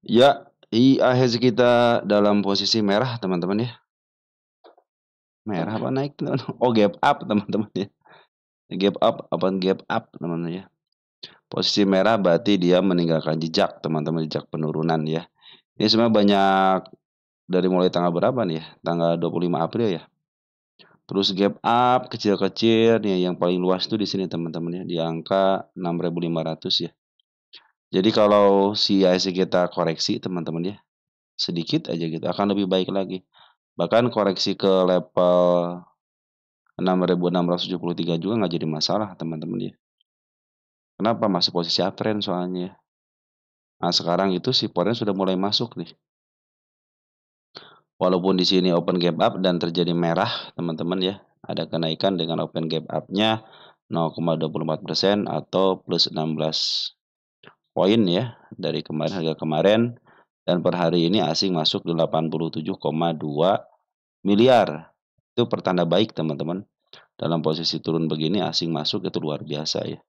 Ya, IHSG kita dalam posisi merah teman-teman ya. Merah apa naik teman-teman? Oh, gap up teman-teman ya. Gap up apa gap up teman-teman ya. Posisi merah berarti dia meninggalkan jejak teman-teman, jejak penurunan ya. Ini sebenarnya banyak dari mulai tanggal berapa nih ya? Tanggal 25 April ya. Terus gap up kecil-kecil nih yang paling luas tuh di sini teman-teman ya, di angka 6.500 ya. Jadi kalau si IHSG kita koreksi teman-teman ya, sedikit aja gitu akan lebih baik lagi. Bahkan koreksi ke level 6.673 juga nggak jadi masalah teman-teman ya. Kenapa? Masih posisi uptrend soalnya. Nah sekarang itu si poren sudah mulai masuk nih. Walaupun di sini open gap up dan terjadi merah teman-teman ya. Ada kenaikan dengan open gap up-nya 0,24% atau plus 16 poin ya dari kemarin, harga kemarin. Dan per hari ini asing masuk 87,2 miliar. Itu pertanda baik teman-teman. Dalam posisi turun begini asing masuk itu luar biasa ya.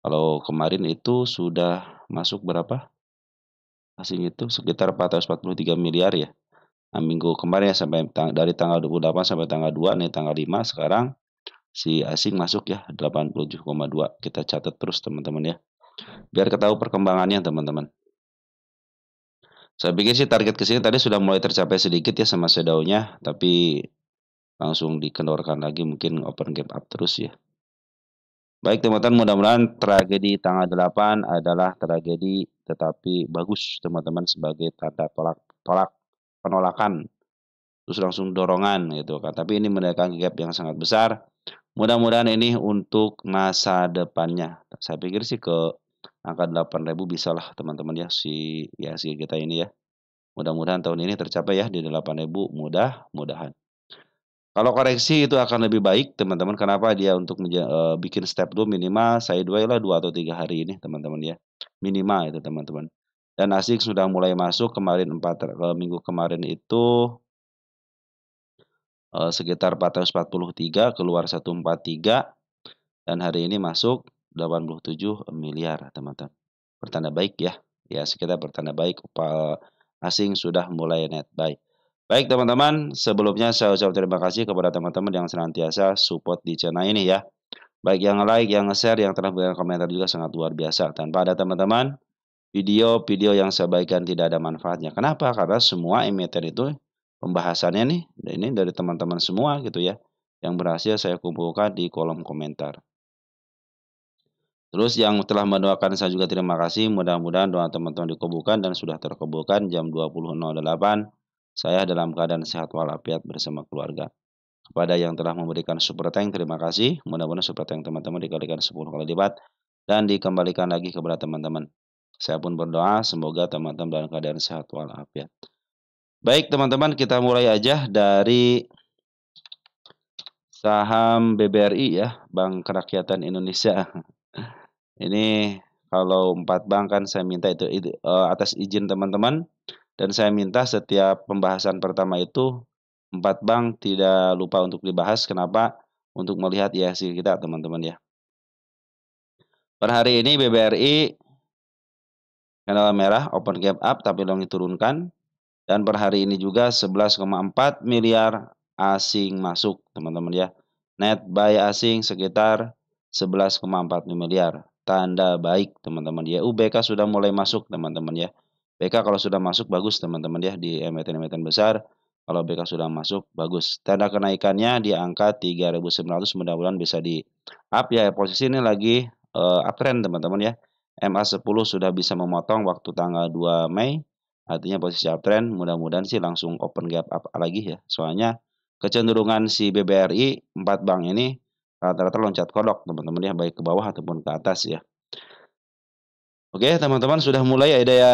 Kalau kemarin itu sudah masuk berapa? Asing itu sekitar 443 miliar ya. Nah, minggu kemarin ya sampai dari tanggal 28 sampai tanggal 2 nih tanggal 5 sekarang si asing masuk ya 87,2. Kita catat terus teman-teman ya. Biar ketahui perkembangannya teman-teman. Saya pikir sih target ke sini tadi sudah mulai tercapai sedikit ya sama shadownya, tapi langsung dikendorkan lagi mungkin open gap up terus ya. Baik teman-teman, mudah-mudahan tragedi tanggal 8 adalah tragedi tetapi bagus teman-teman sebagai tanda tolak penolakan terus langsung dorongan gitu kan. Tapi ini menandakan gap yang sangat besar. Mudah-mudahan ini untuk masa depannya. Saya pikir sih ke angka 8.000 bisa lah teman-teman ya si kita ini ya. Mudah-mudahan tahun ini tercapai ya di 8.000 mudah-mudahan. Kalau koreksi itu akan lebih baik teman-teman. Kenapa dia untuk bikin step dulu minimal sideways lah 2 atau 3 hari ini teman-teman ya. Minimal itu teman-teman. Dan ASIC sudah mulai masuk kemarin minggu kemarin itu sekitar 443 keluar 143 dan hari ini masuk 87 miliar teman-teman. Pertanda baik ya. Ya sekitar pertanda baik asing sudah mulai net buy. Baik teman-teman, sebelumnya saya ucap terima kasih kepada teman-teman yang senantiasa support di channel ini ya. Baik yang like, yang share, yang telah berikan komentar juga sangat luar biasa. Tanpa ada teman-teman, video-video yang saya bagikan tidak ada manfaatnya. Kenapa? Karena semua emiten itu pembahasannya nih, ini dari teman-teman semua gitu ya. Yang berhasil saya kumpulkan di kolom komentar. Terus yang telah mendoakan saya juga terima kasih. Mudah-mudahan doa teman-teman dikabulkan dan sudah terkabulkan jam 20.08. Saya dalam keadaan sehat walafiat bersama keluarga. Kepada yang telah memberikan super thank terima kasih. Mudah-mudahan super thank teman-teman dikalikan 10 kali lipat dan dikembalikan lagi kepada teman-teman. Saya pun berdoa semoga teman-teman dalam keadaan sehat walafiat. Baik teman-teman, kita mulai aja dari saham BBRI ya, Bank Kerakyatan Indonesia. Ini kalau 4 bank kan saya minta atas izin teman-teman dan saya minta setiap pembahasan pertama itu 4 bank tidak lupa untuk dibahas. Kenapa? Untuk melihat IHSG kita teman-teman ya. Per hari ini BBRI candle merah open gap up tapi long diturunkan dan per hari ini juga 11,4 miliar asing masuk teman-teman ya. Net buy asing sekitar 11,4 miliar. Tanda baik teman-teman ya. UBK sudah mulai masuk teman-teman ya. BK kalau sudah masuk bagus teman-teman ya di emiten-emiten besar. Kalau BK sudah masuk bagus. Tanda kenaikannya di angka 3.900 mudah-mudahan bisa di up ya. Posisi ini lagi uptrend teman-teman ya. MA10 sudah bisa memotong waktu tanggal 2 Mei. Artinya posisi uptrend mudah-mudahan sih langsung open gap up lagi ya. Soalnya kecenderungan si BBRI 4 bank ini rata-rata loncat kodok teman-teman ya, baik ke bawah ataupun ke atas ya. Oke teman-teman sudah mulai ada ya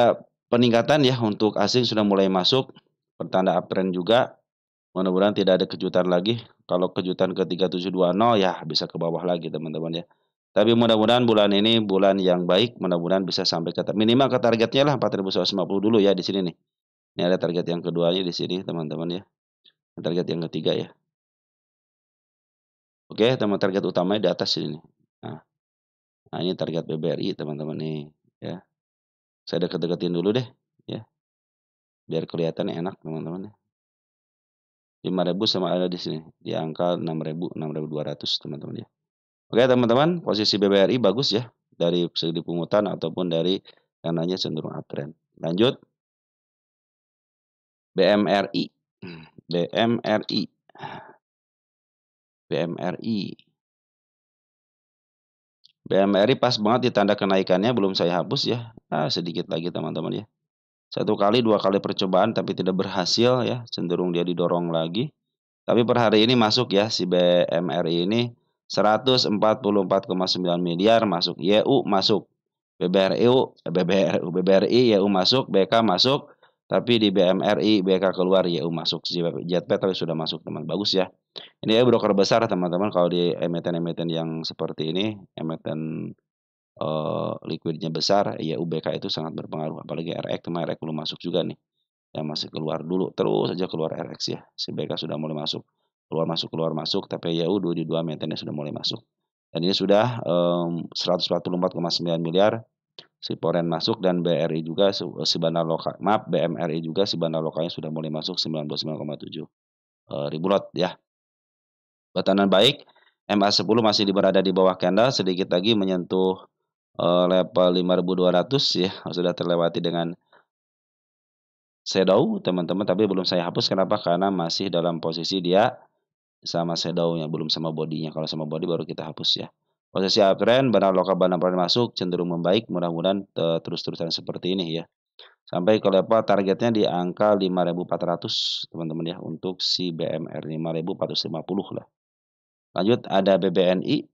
peningkatan ya untuk asing sudah mulai masuk. Pertanda uptrend juga. Mudah-mudahan tidak ada kejutan lagi. Kalau kejutan ke 3720 ya bisa ke bawah lagi teman-teman ya. Tapi mudah-mudahan bulan ini bulan yang baik, mudah-mudahan bisa sampai ke minimal ke targetnya lah 4.150 dulu ya di sini nih. Ini ada target yang keduanya di sini teman-teman ya. Target yang ketiga ya. Oke, teman target utamanya di atas sini. Nah, nah ini target BBRI teman-teman nih ya. Saya deket-deketin dulu deh biar kelihatan enak teman-teman ya. 5.000 sama ada di sini, di angka 6.000, 6.200 teman-teman ya. Oke teman-teman, posisi BBRI bagus ya, dari segi pungutan ataupun dari yang namanya cenderung uptrend. Lanjut, BMRI. BMRI. BMRI. BMRI pas banget di tanda kenaikannya, belum saya hapus ya. Sedikit lagi teman-teman ya. Satu kali, dua kali percobaan tapi tidak berhasil ya, cenderung dia didorong lagi. Tapi per hari ini masuk ya, si BMRI ini 144,9 miliar masuk, YU masuk, BBRI, YU masuk, BK masuk, tapi di BMRI, BK keluar, YU masuk, JP tapi sudah masuk teman, bagus ya. Ini ya broker besar teman-teman, kalau di emiten-emiten yang seperti ini, emiten liquidnya besar, ya UBK itu sangat berpengaruh. Apalagi RX, kemarin RX belum masuk juga nih. Yang masih keluar dulu, terus saja keluar RX ya. Si BK sudah mulai masuk. Keluar masuk, tapi YU di dua maintenance sudah mulai masuk. Dan ini sudah 144,9 miliar. Si Poren masuk dan BRI juga si bandar lokal, maaf BMRI juga si bandar lokalnya sudah mulai masuk 99,7 ribu lot ya. Batanan baik, MA10 masih berada di bawah candle, sedikit lagi menyentuh level 5.200 ya, sudah terlewati dengan shadow teman-teman, tapi belum saya hapus. Kenapa? Karena masih dalam posisi dia sama shadow-nya, belum sama bodinya. Kalau sama body baru kita hapus ya. Posisi uptrend, barang lokal barang masuk cenderung membaik, mudah-mudahan terus-terusan seperti ini ya. Sampai ke level targetnya di angka 5.400 teman-teman ya, untuk si BMR 5.450 lah. Lanjut ada BBNI.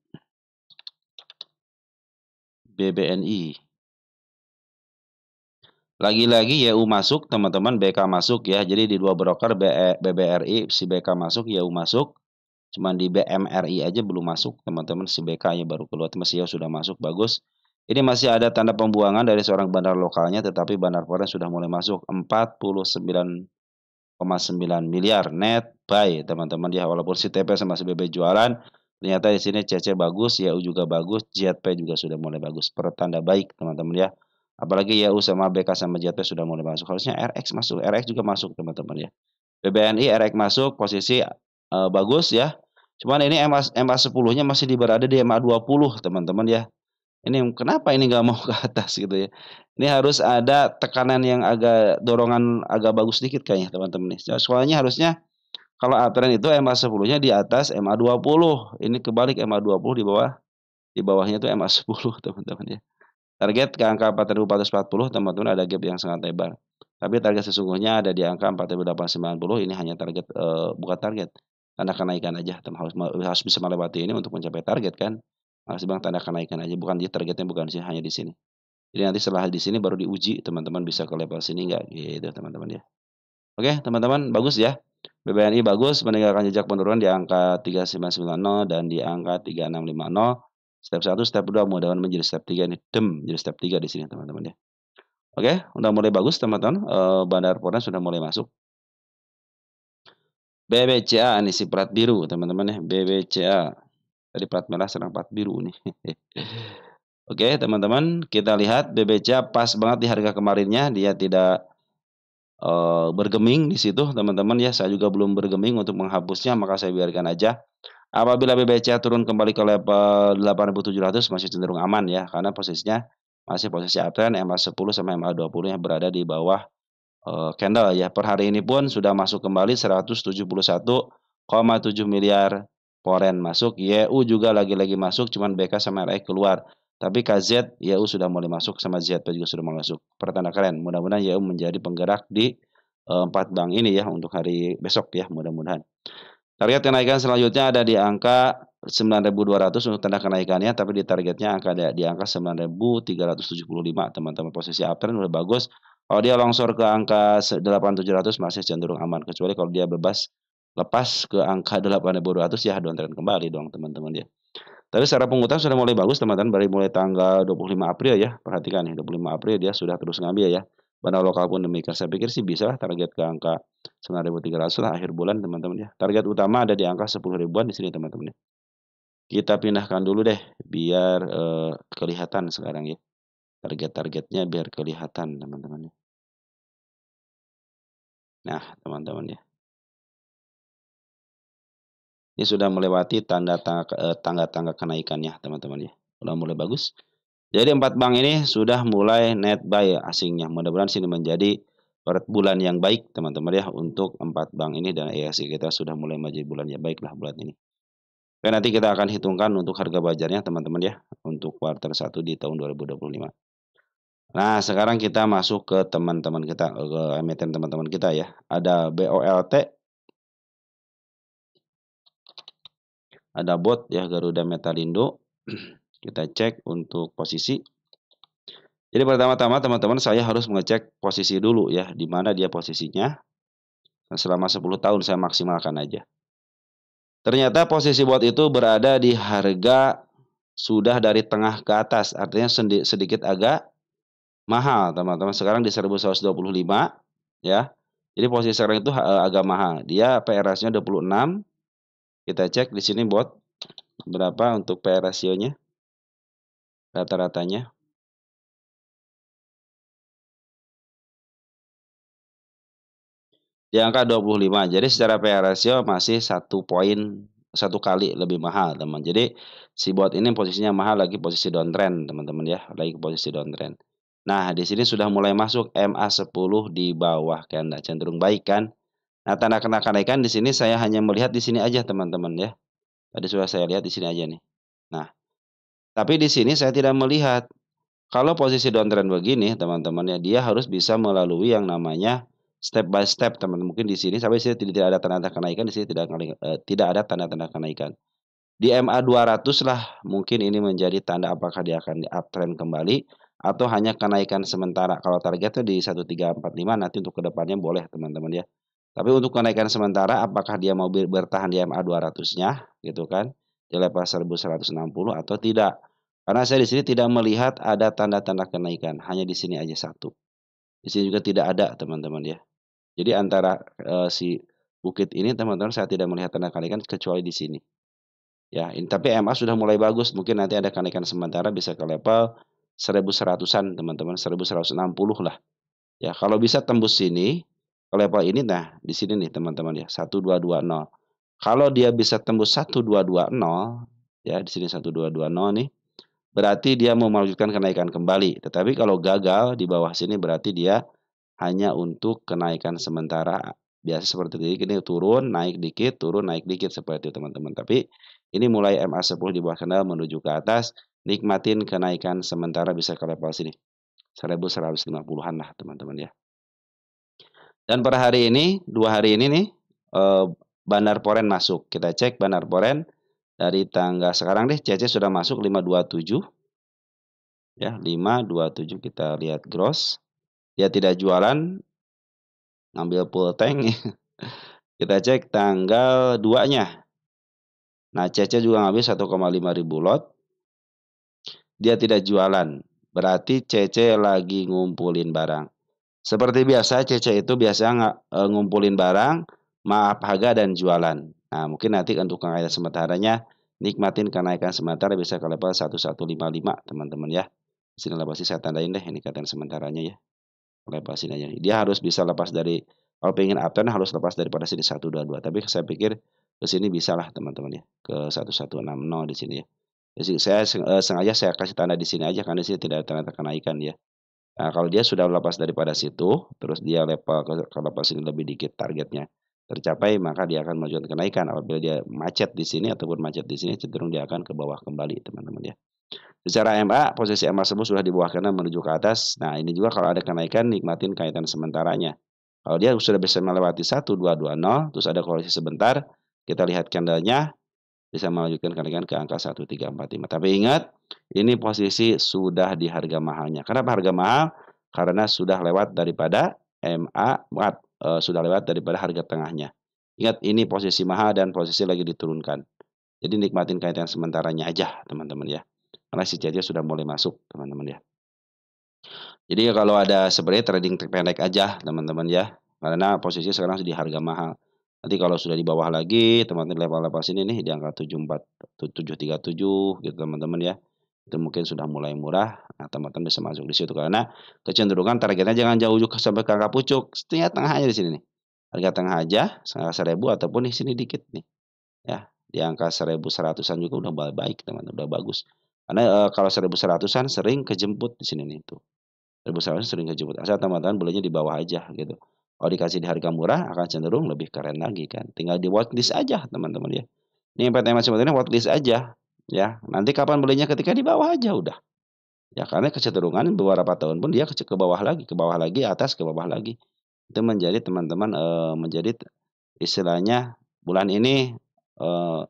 BBNI. Lagi-lagi YU masuk, teman-teman, BK masuk ya. Jadi di dua broker BBRI, si BK masuk, YU masuk. Cuman di BMRI aja belum masuk, teman-teman. Si BK-nya baru keluar, masih YU sudah masuk, bagus. Ini masih ada tanda pembuangan dari seorang bandar lokalnya, tetapi bandar foreign sudah mulai masuk 49,9 miliar net buy, teman-teman ya. Walaupun si TP sama si BB jualan, ternyata di sini CC bagus, YU juga bagus, JP juga sudah mulai bagus. Pertanda baik, teman-teman ya. Apalagi YU sama BK sama JP sudah mulai masuk. Harusnya RX masuk, RX juga masuk teman-teman ya. BBNI RX masuk, posisi bagus ya. Cuman ini MA 10-nya masih berada di MA 20 teman-teman ya. Ini kenapa ini nggak mau ke atas gitu ya. Ini harus ada tekanan yang agak dorongan agak bagus sedikit kayaknya teman-teman nih. Soalnya harusnya kalau uptrend itu MA 10-nya di atas MA 20. Ini kebalik MA 20 di bawahnya itu MA 10 teman-teman ya. Target ke angka 4.440 teman-teman, ada gap yang sangat lebar. Tapi target sesungguhnya ada di angka 4.890. Ini hanya target bukan target, tanda kenaikan aja. Harus bisa melewati ini untuk mencapai target kan. Harus bang tanda kenaikan aja, bukan di targetnya, bukan sih hanya di sini. Jadi nanti setelah di sini baru diuji teman-teman bisa ke level sini enggak gitu teman-teman ya. Oke, teman-teman, bagus ya. BBNI bagus meninggalkan jejak penurunan di angka 3990 dan di angka 3650. Step 1, step 2 mudah-mudahan menjadi step 3 nih. Jadi step 3 di sini teman-teman ya. Oke, udah mulai bagus teman-teman. Bandar Foreign sudah mulai masuk. BBCA nih si plat biru teman-teman ya. BBCA. Tadi plat merah sekarang plat biru nih. Oke, teman-teman, kita lihat BBCA pas banget di harga kemarinnya, dia tidak bergeming di situ teman-teman ya. Saya juga belum bergeming untuk menghapusnya, maka saya biarkan aja. Apabila BBCA turun kembali ke level 8.700 masih cenderung aman ya, karena posisinya masih posisi uptrend MA10 sama MA20 yang berada di bawah candle ya. Per hari ini pun sudah masuk kembali 171,7 miliar foreign masuk, YU juga lagi-lagi masuk, cuman BK sama RX keluar. Tapi KZ, YU sudah mulai masuk, sama ZP juga sudah mulai masuk. Pertanda keren. Mudah-mudahan YU menjadi penggerak di 4 bank ini ya untuk hari besok ya, mudah-mudahan. Target kenaikan selanjutnya ada di angka 9.200 untuk tanda kenaikannya, tapi di targetnya di angka 9.375 teman-teman. Posisi uptrend udah bagus. Kalau dia longsor ke angka 8.700 masih cenderung aman, kecuali kalau dia lepas ke angka 8.200 ya downtrend kembali dong teman-teman ya. Tapi secara penghutang sudah mulai bagus teman-teman, dari mulai tanggal 25 April ya. Perhatikan nih, 25 April dia sudah terus ngambil ya. Bandar lokal pun demikian. Saya pikir sih bisa lah target ke angka 9.300 lah akhir bulan teman-teman ya. Target utama ada di angka 10 ribuan di sini teman-teman ya. Kita pindahkan dulu deh biar kelihatan sekarang ya. Target-targetnya biar kelihatan teman-teman ya. Nah, teman-teman ya. Ini sudah melewati tangga-tangga kenaikannya, teman-teman ya. Udah mulai bagus. Jadi 4 bank ini sudah mulai net buy asingnya. Mudah-mudahan sini menjadi bulan yang baik, teman-teman ya, untuk 4 bank ini dan IHSG kita sudah mulai menjadi bulan yang baiklah bulan ini. Oke, nanti kita akan hitungkan untuk harga bajarnya, teman-teman ya, untuk kuartal 1 di tahun 2025. Nah, sekarang kita masuk ke teman-teman kita, ke emiten teman-teman kita ya. Ada BOLT, ada BOT ya, Garuda Metalindo. Kita cek untuk posisi. Jadi pertama-tama teman-teman saya harus mengecek posisi dulu ya, di mana dia posisinya. Nah, selama 10 tahun saya maksimalkan aja. Ternyata posisi BOT itu berada di harga sudah dari tengah ke atas, artinya sedikit agak mahal teman-teman. Sekarang di 1125 ya. Jadi posisi sekarang itu agak mahal. Dia PR rasionya 26. Kita cek di sini BOT berapa untuk PR rasionya, rata-ratanya. Di angka 25. Jadi secara PR rasio masih 1 kali lebih mahal, teman. Jadi si BOT ini posisinya mahal, lagi posisi downtrend, teman-teman ya, lagi posisi downtrend. Nah, di sini sudah mulai masuk MA10 di bawah candle cenderung baik kan. Nah, tanda kenaikan di sini saya hanya melihat di sini aja, teman-teman ya. Tadi sudah saya lihat di sini aja nih. Nah, tapi di sini saya tidak melihat. Kalau posisi downtrend begini, teman-teman ya, dia harus bisa melalui yang namanya step by step, teman. Mungkin di sini sampai sini tidak ada tanda-tanda kenaikan, di sini tidak ada tanda-tanda kenaikan. Di MA 200 lah mungkin ini menjadi tanda apakah dia akan di uptrend kembali atau hanya kenaikan sementara. Kalau targetnya di 1345 nanti untuk kedepannya boleh, teman-teman ya. Tapi untuk kenaikan sementara apakah dia mau bertahan di MA 200-nya gitu kan, di level 1160 atau tidak. Karena saya di sini tidak melihat ada tanda-tanda kenaikan, hanya di sini aja satu. Di sini juga tidak ada, teman-teman ya. Jadi antara si bukit ini, teman-teman, saya tidak melihat tanda kenaikan kecuali di sini. Ya, tapi MA sudah mulai bagus, mungkin nanti ada kenaikan sementara bisa ke level 1100-an, teman-teman, 1160 lah. Ya, kalau bisa tembus sini ke level ini, nah di sini nih, teman-teman ya, 1220. Kalau dia bisa tembus 1220, ya di sini 1220 nih, berarti dia mau melanjutkan kenaikan kembali. Tetapi kalau gagal di bawah sini berarti dia hanya untuk kenaikan sementara. Biasa seperti ini turun, naik dikit, turun, naik dikit seperti itu, teman-teman. Tapi ini mulai MA10 di bawah kendal menuju ke atas, nikmatin kenaikan sementara bisa ke level sini. 1150-an lah, teman-teman ya. Dan per hari ini, 2 hari ini nih, Bandar Poren masuk. Kita cek Bandar Poren dari tanggal sekarang deh, CC sudah masuk 527. Ya, 527 kita lihat gross. Dia tidak jualan, ngambil full tank. Kita cek tanggal 2-nya. Nah, CC juga ngambil 1,5 ribu lot. Dia tidak jualan. Berarti CC lagi ngumpulin barang. Seperti biasa, CC itu biasa ngumpulin barang, maaf harga dan jualan. Nah, mungkin nanti untuk kenaikan sementaranya, nikmatin kenaikan sementara bisa ke level 1155, teman-teman ya. Sini lepas saya tandain deh ini kenaikan sementaranya ya. Lepasin aja. Dia harus bisa lepas dari, kalau pengen uptrend harus lepas daripada sini 122. Tapi saya pikir ke sini bisa lah, teman-teman ya. Ke 1160 di sini ya. Jadi saya sengaja saya kasih tanda di sini aja karena di sini tidak ada tanda kenaikan ya. Nah, kalau dia sudah lepas daripada situ, terus dia level ke lepas ini lebih dikit targetnya tercapai, maka dia akan melanjutkan kenaikan. Apabila dia macet di sini ataupun macet di sini, cenderung dia akan ke bawah kembali, teman-teman ya. Secara MA, posisi MA tersebut sudah di bawah kanan menuju ke atas. Nah, ini juga kalau ada kenaikan, nikmatin kaitan sementaranya. Kalau dia sudah bisa melewati 1220, terus ada koreksi sebentar, kita lihat candlenya, bisa melanjutkan kenaikan ke angka 1345. Tapi ingat, ini posisi sudah di harga mahalnya. Kenapa harga mahal? Karena sudah lewat daripada MA, sudah lewat daripada harga tengahnya. Ingat, ini posisi mahal dan posisi lagi diturunkan. Jadi nikmatin kaitan sementaranya aja, teman-teman ya. Karena si CC sudah mulai masuk, teman-teman ya. Jadi kalau ada sebenarnya trading pendek aja, teman-teman ya. Karena posisi sekarang di harga mahal. Nanti kalau sudah di bawah lagi, teman-teman level-level sini nih di angka 747 gitu, teman-teman ya. Itu mungkin sudah mulai murah. Nah, teman-teman bisa masuk di situ karena kecenderungan targetnya jangan jauh sampai ke angka pucuk. Setengah tengah aja di sini nih. harga tengah aja, 1.000 ataupun di sini dikit nih, ya, di angka 1.100-an juga udah baik teman, udah bagus. Karena, kalau 1.100-an sering kejemput di sini nih, tuh. 1.100 sering kejemput, asal teman-teman belinya di bawah aja gitu. Kalau dikasih di harga murah akan cenderung lebih keren lagi kan, tinggal di watchlist aja teman-teman ya. Ini PTM sebetulnya watchlist aja, ya. Nanti kapan belinya ketika di bawah aja udah. Ya karena kecenderungan beberapa tahun pun dia ke bawah lagi, atas, ke bawah lagi. Itu menjadi teman-teman, menjadi istilahnya bulan ini, eee,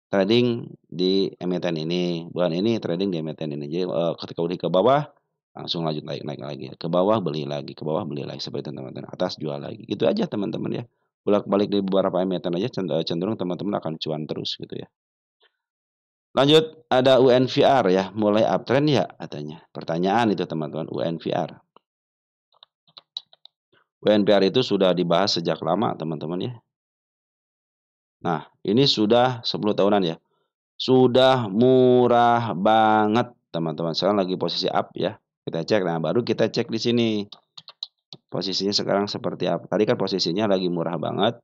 trading di emiten ini, bulan ini trading di emiten ini. Jadi, ketika udah ke bawah, langsung lanjut naik-naik lagi, ke bawah beli lagi, ke bawah beli lagi, seperti itu teman-teman, atas jual lagi, gitu aja teman-teman ya. Bolak-balik di beberapa emiten aja cenderung teman-teman akan cuan terus gitu ya. Lanjut, ada UNVR ya, mulai uptrend ya katanya. Pertanyaan itu teman-teman, UNVR. UNVR itu sudah dibahas sejak lama teman-teman ya. Nah, ini sudah 10 tahunan ya. Sudah murah banget teman-teman, sekarang lagi posisi up ya. Kita cek, nah baru kita cek di sini. Posisinya sekarang seperti apa. Tadi kan posisinya lagi murah banget.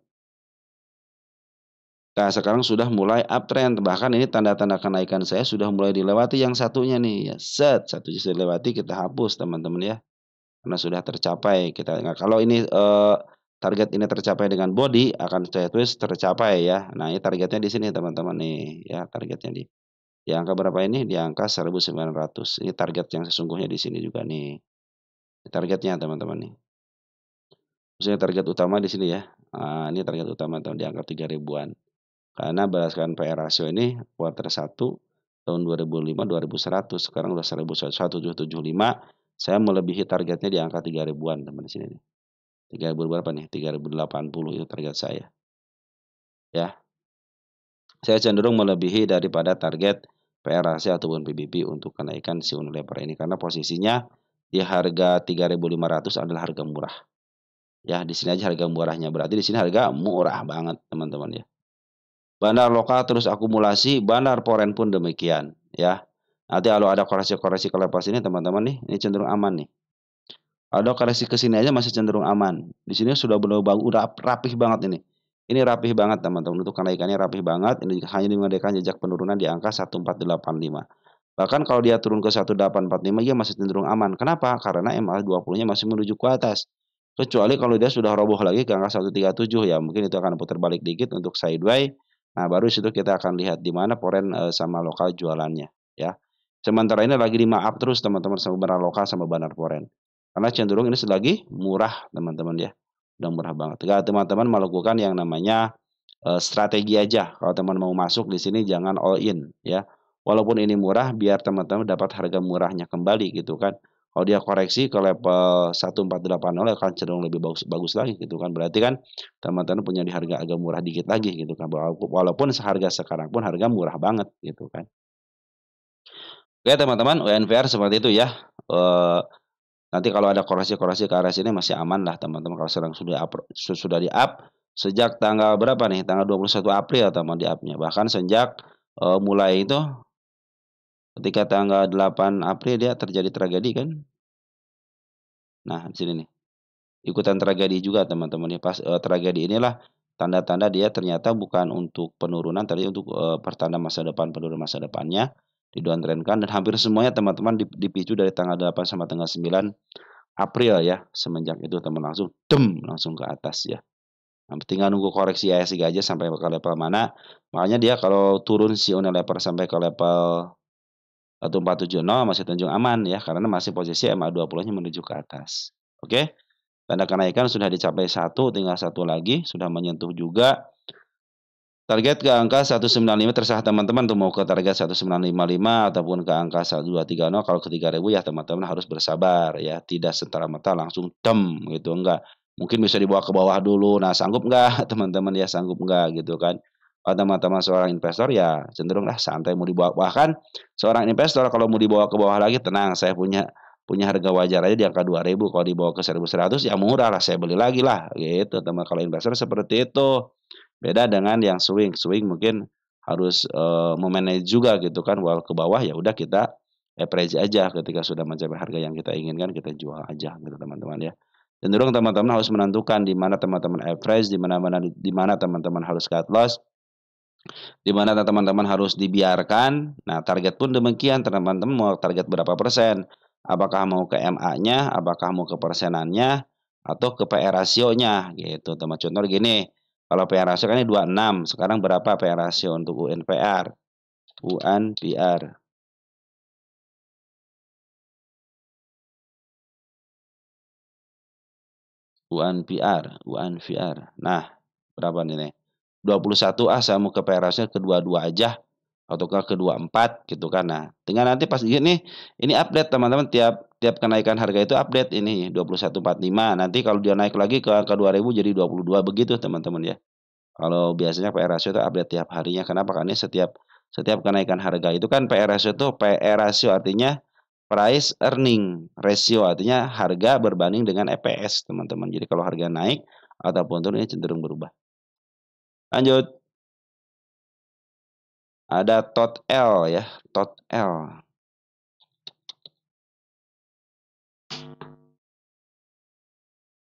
Nah, sekarang sudah mulai uptrend, bahkan ini tanda-tanda kenaikan saya sudah mulai dilewati yang satunya nih, ya set, satunya sudah dilewati kita hapus teman-teman ya, karena sudah tercapai kita nah kalau ini, target ini tercapai dengan body akan saya tulis tercapai ya. Nah, ini targetnya di sini teman-teman nih, ya targetnya di angka berapa ini? Di angka 1.900. Ini target yang sesungguhnya di sini juga nih, targetnya teman-teman nih. Maksudnya target utama di sini ya, ini target utama di angka 3.000-an. Karena berdasarkan PE rasio ini kuartal 1 tahun 2005, 2100, sekarang udah 1.775, saya melebihi targetnya di angka 3.000-an teman di sini nih. 3.000 berapa nih? 3.080 itu target saya. Ya. Saya cenderung melebihi daripada target PE rasio ataupun PBB untuk kenaikan si Unilever ini karena posisinya di harga 3.500 adalah harga murah. Ya, di sini aja harga murahnya, berarti di sini harga murah banget teman-teman ya. Bandar lokal terus akumulasi, bandar foreign pun demikian, ya. Nanti kalau ada koreksi-koreksi ke level sini teman-teman nih, ini cenderung aman nih. Ada koreksi ke sini aja masih cenderung aman. Di sini sudah benar-benar udah rapih banget ini. Ini rapih banget teman-teman, untuk kenaikannya rapih banget, ini hanya mengandaikan jejak penurunan di angka 1485. Bahkan kalau dia turun ke 1845 ia masih cenderung aman. Kenapa? Karena MA20-nya masih menuju ke atas. Kecuali kalau dia sudah roboh lagi ke angka 137 ya mungkin itu akan putar balik dikit untuk sideways. Nah, baru situ kita akan lihat di mana foreign, sama lokal jualannya ya. Sementara ini lagi di-mark up terus teman-teman sama bandar lokal sama bandar foreign. Karena cenderung ini lagi murah teman-teman ya. Udah murah banget. Teman-teman melakukan yang namanya, strategi aja. Kalau teman mau masuk di sini jangan all in ya. Walaupun ini murah biar teman-teman dapat harga murahnya kembali gitu kan. Kalau dia koreksi ke level 1480 akan cenderung lebih bagus bagus lagi gitu kan. Berarti kan teman-teman punya di harga agak murah dikit lagi gitu kan. Walaupun seharga sekarang pun harga murah banget gitu kan. Oke teman-teman, UNVR seperti itu ya. Eee, Nanti kalau ada koreksi-koreksi ke arah sini masih aman lah teman-teman kalau sekarang sudah di-up sejak tanggal berapa nih? Tanggal 21 April teman di-up-nya. Bahkan sejak, mulai itu ketika tanggal 8 April dia terjadi tragedi kan. Nah, di sini nih, ikutan tragedi juga teman-teman ya. Pas, tragedi inilah tanda-tanda dia ternyata bukan untuk penurunan, tapi untuk, pertanda masa depan, penurunan masa depannya di-downtrend-kan dan hampir semuanya teman-teman dipicu dari tanggal 8 sampai tanggal 9 April ya. Semenjak itu teman langsung langsung ke atas ya. Nah, tinggal nunggu koreksi IHSG aja sampai ke level mana. Makanya dia kalau turun si Unilever sampai ke level 1470 masih tunjuk aman ya, karena masih posisi MA20-nya menuju ke atas. Oke, tanda kenaikan sudah dicapai satu, tinggal satu lagi, sudah menyentuh juga. Target ke angka 195 terserah teman-teman tuh mau ke target 1955 ataupun ke angka 1230 kalau ke 3.000 ya teman-teman harus bersabar ya, tidak serta-merta langsung gitu, enggak. Mungkin bisa dibawa ke bawah dulu, nah sanggup enggak teman-teman ya, sanggup enggak gitu kan. Kalau teman-teman seorang investor ya cenderunglah santai mau dibawa bahkan seorang investor kalau mau dibawa ke bawah lagi tenang, saya punya punya harga wajar aja di angka 2.000 kalau dibawa ke 1.100 ya murah lah, saya beli lagi lah gitu teman kalau investor seperti itu. Beda dengan yang swing, swing mungkin harus, me-manage juga gitu kan, walau ke bawah ya udah kita average aja ketika sudah mencapai harga yang kita inginkan kita jual aja gitu teman-teman ya. cenderung teman-teman harus menentukan di mana teman-teman average, di mana teman-teman harus cut loss, di mana teman-teman harus dibiarkan. Nah, target pun demikian, teman-teman mau target berapa persen? Apakah mau ke MA-nya, apakah mau ke persenannya, atau ke PR rasionya gitu. Teman contoh gini, kalau PR rasio kan ini 26, sekarang berapa PR rasio untuk UNPR? UNPR. UNPR. Nah, berapa nih? 21 saya mau ke PR rasio ke 22 aja atau ke 24 gitu kan. Nah, tinggal nanti pas gini ini update teman-teman tiap tiap kenaikan harga itu update ini 21.45. Nanti kalau dia naik lagi ke angka 2000 jadi 22 begitu teman-teman ya. Kalau biasanya PR ratio itu update tiap harinya. Kenapa? Karena setiap setiap kenaikan harga itu kan PR ratio itu PR ratio artinya price earning ratio artinya harga berbanding dengan EPS teman-teman. Jadi kalau harga naik ataupun turun ini cenderung berubah. Lanjut, ada TOTL ya, TOTL.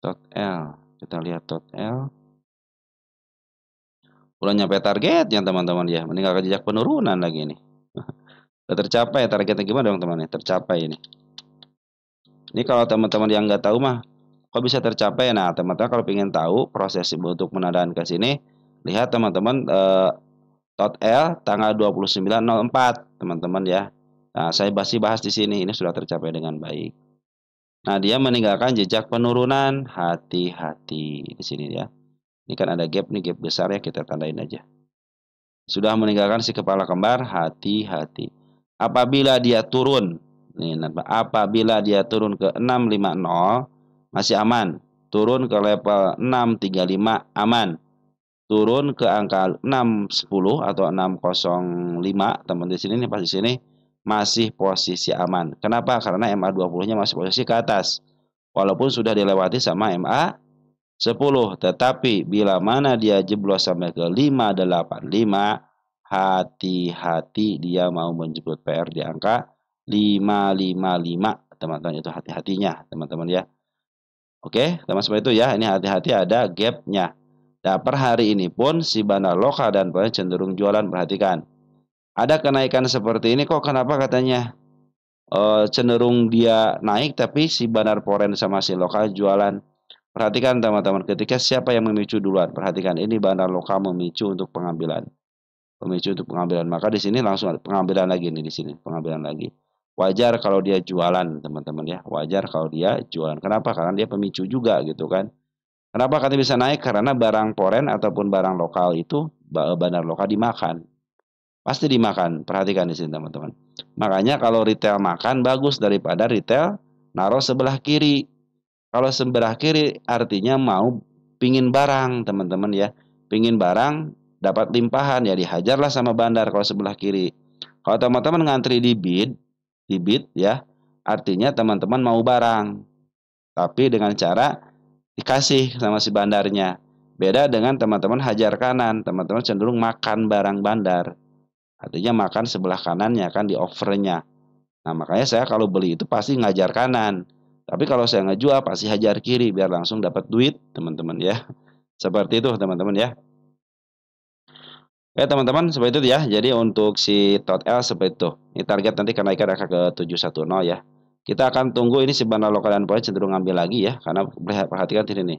TOTL. Kita lihat TOTL. Udah nyampe targetnya teman-teman ya, meninggalkan jejak penurunan lagi nih. Udah tercapai targetnya gimana dong teman-teman? Tercapai ini. Ini kalau teman-teman yang nggak tahu mah, kok bisa tercapai? Nah, teman-teman kalau ingin tahu proses untuk penadaan ke sini, lihat teman-teman TOTL tanggal 29.04 teman-teman ya. Nah, saya masih bahas di sini, ini sudah tercapai dengan baik. Nah, dia meninggalkan jejak penurunan, hati-hati di sini ya. Ini kan ada gap nih, gap besar ya, kita tandain aja. Sudah meninggalkan si kepala kembar, hati-hati. Apabila dia turun, nih, apabila dia turun ke 650, masih aman. Turun ke level 635, aman. Turun ke angka 610 atau 605, teman di sini nih pas di sini masih posisi aman. Kenapa? Karena MA20-nya masih posisi ke atas. Walaupun sudah dilewati sama MA10, tetapi bila mana dia jeblos sampai ke 585, hati-hati dia mau menjemput PR di angka 555, teman-teman, itu hati-hatinya, teman-teman ya. Oke, teman seperti itu ya. Ini hati-hati ada gapnya. Nah, per hari ini pun si bandar lokal dan poin cenderung jualan. Perhatikan. Ada kenaikan seperti ini kok kenapa katanya cenderung dia naik tapi si bandar foreign sama si lokal jualan. Perhatikan teman-teman, ketika siapa yang memicu duluan. Perhatikan ini bandar lokal memicu untuk pengambilan. Pemicu untuk pengambilan. Maka di sini langsung ada pengambilan lagi nih di sini, pengambilan lagi. Wajar kalau dia jualan, teman-teman ya. Wajar kalau dia jualan. Kenapa? Karena dia pemicu juga gitu kan. Kenapa katanya bisa naik? Karena barang foreign ataupun barang lokal itu bandar lokal dimakan. Pasti dimakan. Perhatikan di sini teman-teman. Makanya kalau retail makan bagus daripada retail naruh sebelah kiri. Kalau sebelah kiri artinya mau pingin barang teman-teman ya. Pingin barang dapat limpahan ya dihajarlah sama bandar kalau sebelah kiri. Kalau teman-teman ngantri di bid ya, artinya teman-teman mau barang. Tapi dengan cara dikasih sama si bandarnya. Beda dengan teman-teman hajar kanan, teman-teman cenderung makan barang bandar. Artinya makan sebelah kanannya kan di offernya. Nah, makanya saya kalau beli itu pasti ngajar kanan. Tapi kalau saya ngejual pasti hajar kiri biar langsung dapat duit, teman-teman ya. Seperti itu, teman-teman ya. Ya, teman-teman, seperti itu ya. Jadi untuk si total seperti itu. Ini target nanti kenaikan akan ke 710 ya. Kita akan tunggu ini si bandar lokal dan poin cenderung ngambil lagi ya. Karena perhatikan ini nih.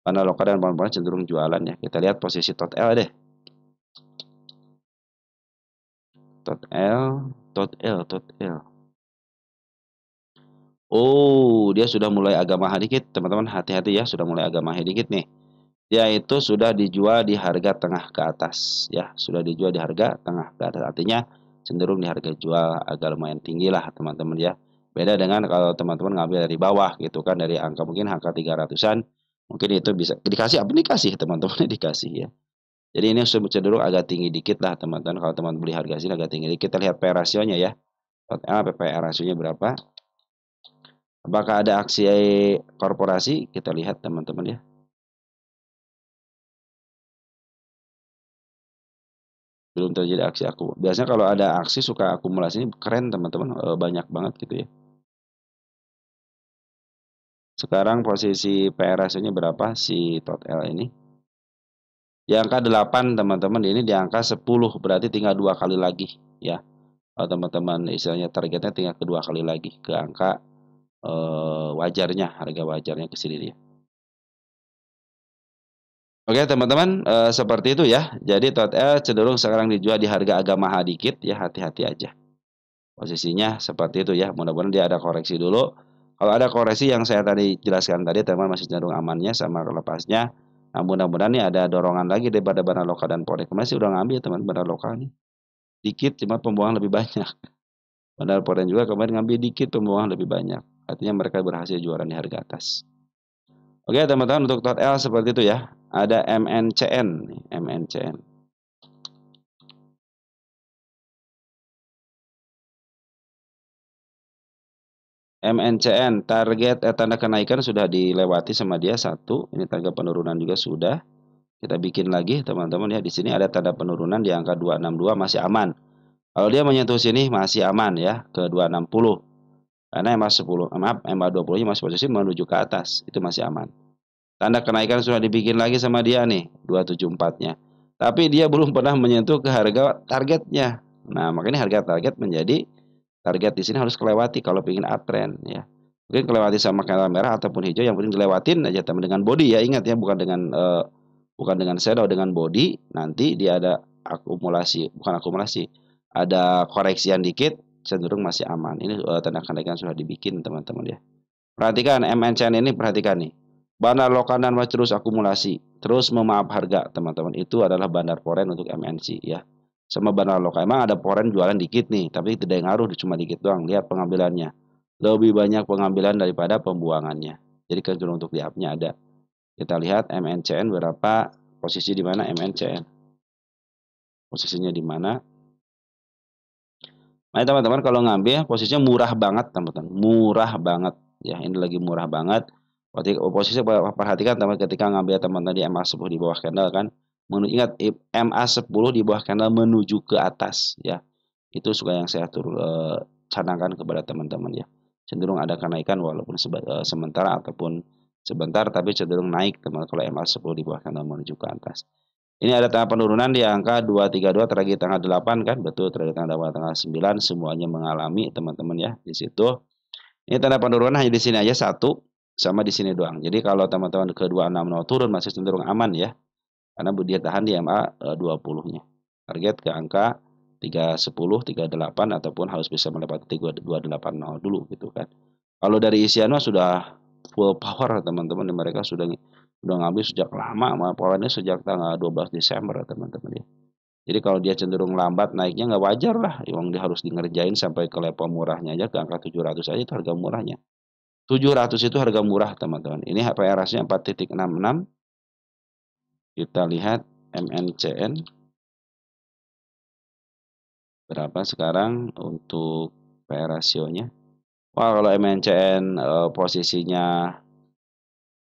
Bandar lokal dan poin cenderung jualan ya. Kita lihat posisi total deh. Total. Oh, dia sudah mulai agak mahal dikit, teman-teman. Hati-hati ya, sudah mulai agak mahal dikit nih. Dia itu sudah dijual di harga tengah ke atas ya, sudah dijual di harga tengah ke atas. Artinya cenderung di harga jual agak lumayan tinggi lah teman-teman ya. Beda dengan kalau teman-teman ngambil dari bawah gitu kan, dari angka mungkin angka 300-an, mungkin itu bisa dikasih apa dikasih teman-teman dikasih ya. Jadi ini cenderung agak tinggi dikit lah teman-teman. Kalau teman beli harga sini agak tinggi dikit. Kita lihat P rasionya ya. P rasionya berapa? Apakah ada aksi korporasi? Kita lihat teman-teman ya. Belum terjadi aksi aku. Biasanya kalau ada aksi suka akumulasi ini keren teman-teman, banyak banget gitu ya. Sekarang posisi PRS-nya berapa si tot L ini? Di angka 8 teman-teman, ini di angka 10, berarti tinggal 2 kali lagi ya. Kalau teman-teman istilahnya targetnya tinggal kedua kali lagi ke angka wajarnya, harga wajarnya ke sini dia. Oke teman-teman, seperti itu ya. Jadi tot L cenderung sekarang dijual di harga agak mahal dikit ya, hati-hati aja. Posisinya seperti itu ya, mudah-mudahan dia ada koreksi dulu. Kalau ada koreksi yang saya tadi jelaskan tadi, teman masih cenderung amannya sama lepasnya. Nah, mudah-mudahan nih ada dorongan lagi daripada barang lokal dan forex. Kemarin sih udah ngambil teman barang lokal nih. Dikit cuma pembuangan lebih banyak. Padahal forex juga kemarin ngambil dikit, pembuangan lebih banyak. Artinya mereka berhasil jualan di harga atas. Oke teman-teman, untuk tot L seperti itu ya. Ada MNCN nih, MNCN. MNCN target tanda kenaikan sudah dilewati sama dia satu. Ini target penurunan juga sudah. Kita bikin lagi teman-teman ya. Di sini ada tanda penurunan di angka 262 masih aman. Kalau dia menyentuh sini masih aman ya ke 260. Karena MA10, maaf, MA20-nya masih posisi menuju ke atas. Itu masih aman. Tanda kenaikan sudah dibikin lagi sama dia nih, 274-nya. Tapi dia belum pernah menyentuh ke harga targetnya. Nah, makanya harga target menjadi target di sini harus kelewati kalau ingin uptrend ya. Mungkin kelewati sama candle merah ataupun hijau, yang penting dilewatin aja teman dengan body ya. Ingat ya, bukan dengan shadow, dengan body. Nanti dia ada akumulasi, bukan akumulasi, ada koreksian dikit, cenderung masih aman. Ini tanda kenaikan sudah dibikin teman-teman ya. Perhatikan MNCN ini, perhatikan nih. Bandar lokal dan masih terus akumulasi, terus memaaf harga teman-teman. Itu adalah bandar foreign untuk MNC ya. Sama bandar lokal. Emang ada foreign jualan dikit nih, tapi tidak ngaruh, cuma dikit doang. Lihat pengambilannya. Lebih banyak pengambilan daripada pembuangannya. Jadi cenderung untuk di up-nya ada. Kita lihat MNCN berapa, posisi di mana MNCN. Posisinya di mana? Nah, teman-teman kalau ngambil posisinya murah banget, teman-teman. Murah banget ya. Ini lagi murah banget. Posisi perhatikan teman ketika ngambil teman-teman di MA10 di bawah candle kan. Ingat MA10 di bawah candle menuju ke atas ya. Itu suka yang saya canangkan kepada teman-teman ya. Cenderung ada kenaikan walaupun sementara ataupun sebentar, tapi cenderung naik teman kalau MA10 di bawah candle menuju ke atas. Ini ada tanggal penurunan di angka 232 terakhir tanggal 8 kan, betul terakhir tanggal 8 tanggal 9 semuanya mengalami teman-teman ya di situ. Ini tanda penurunan hanya di sini aja satu sama di sini doang. Jadi kalau teman-teman ke 260 turun masih cenderung aman ya. Karena dia tahan di MA 20-nya. Target ke angka 310, 38 ataupun harus bisa melewati 280 dulu gitu kan. Kalau dari isiannya sudah full power teman-teman, mereka sudah ngambil sejak lama, powernya sejak tanggal 12 Desember teman-teman ya. Jadi kalau dia cenderung lambat naiknya nggak wajar lah, yang dia harus ngerjain sampai ke level murahnya aja ke angka 700 aja itu harga murahnya. 700 itu harga murah teman-teman. Ini HPRS-nya 4.66. Kita lihat MNCN berapa sekarang untuk PR rasionya. Wah, kalau MNCN posisinya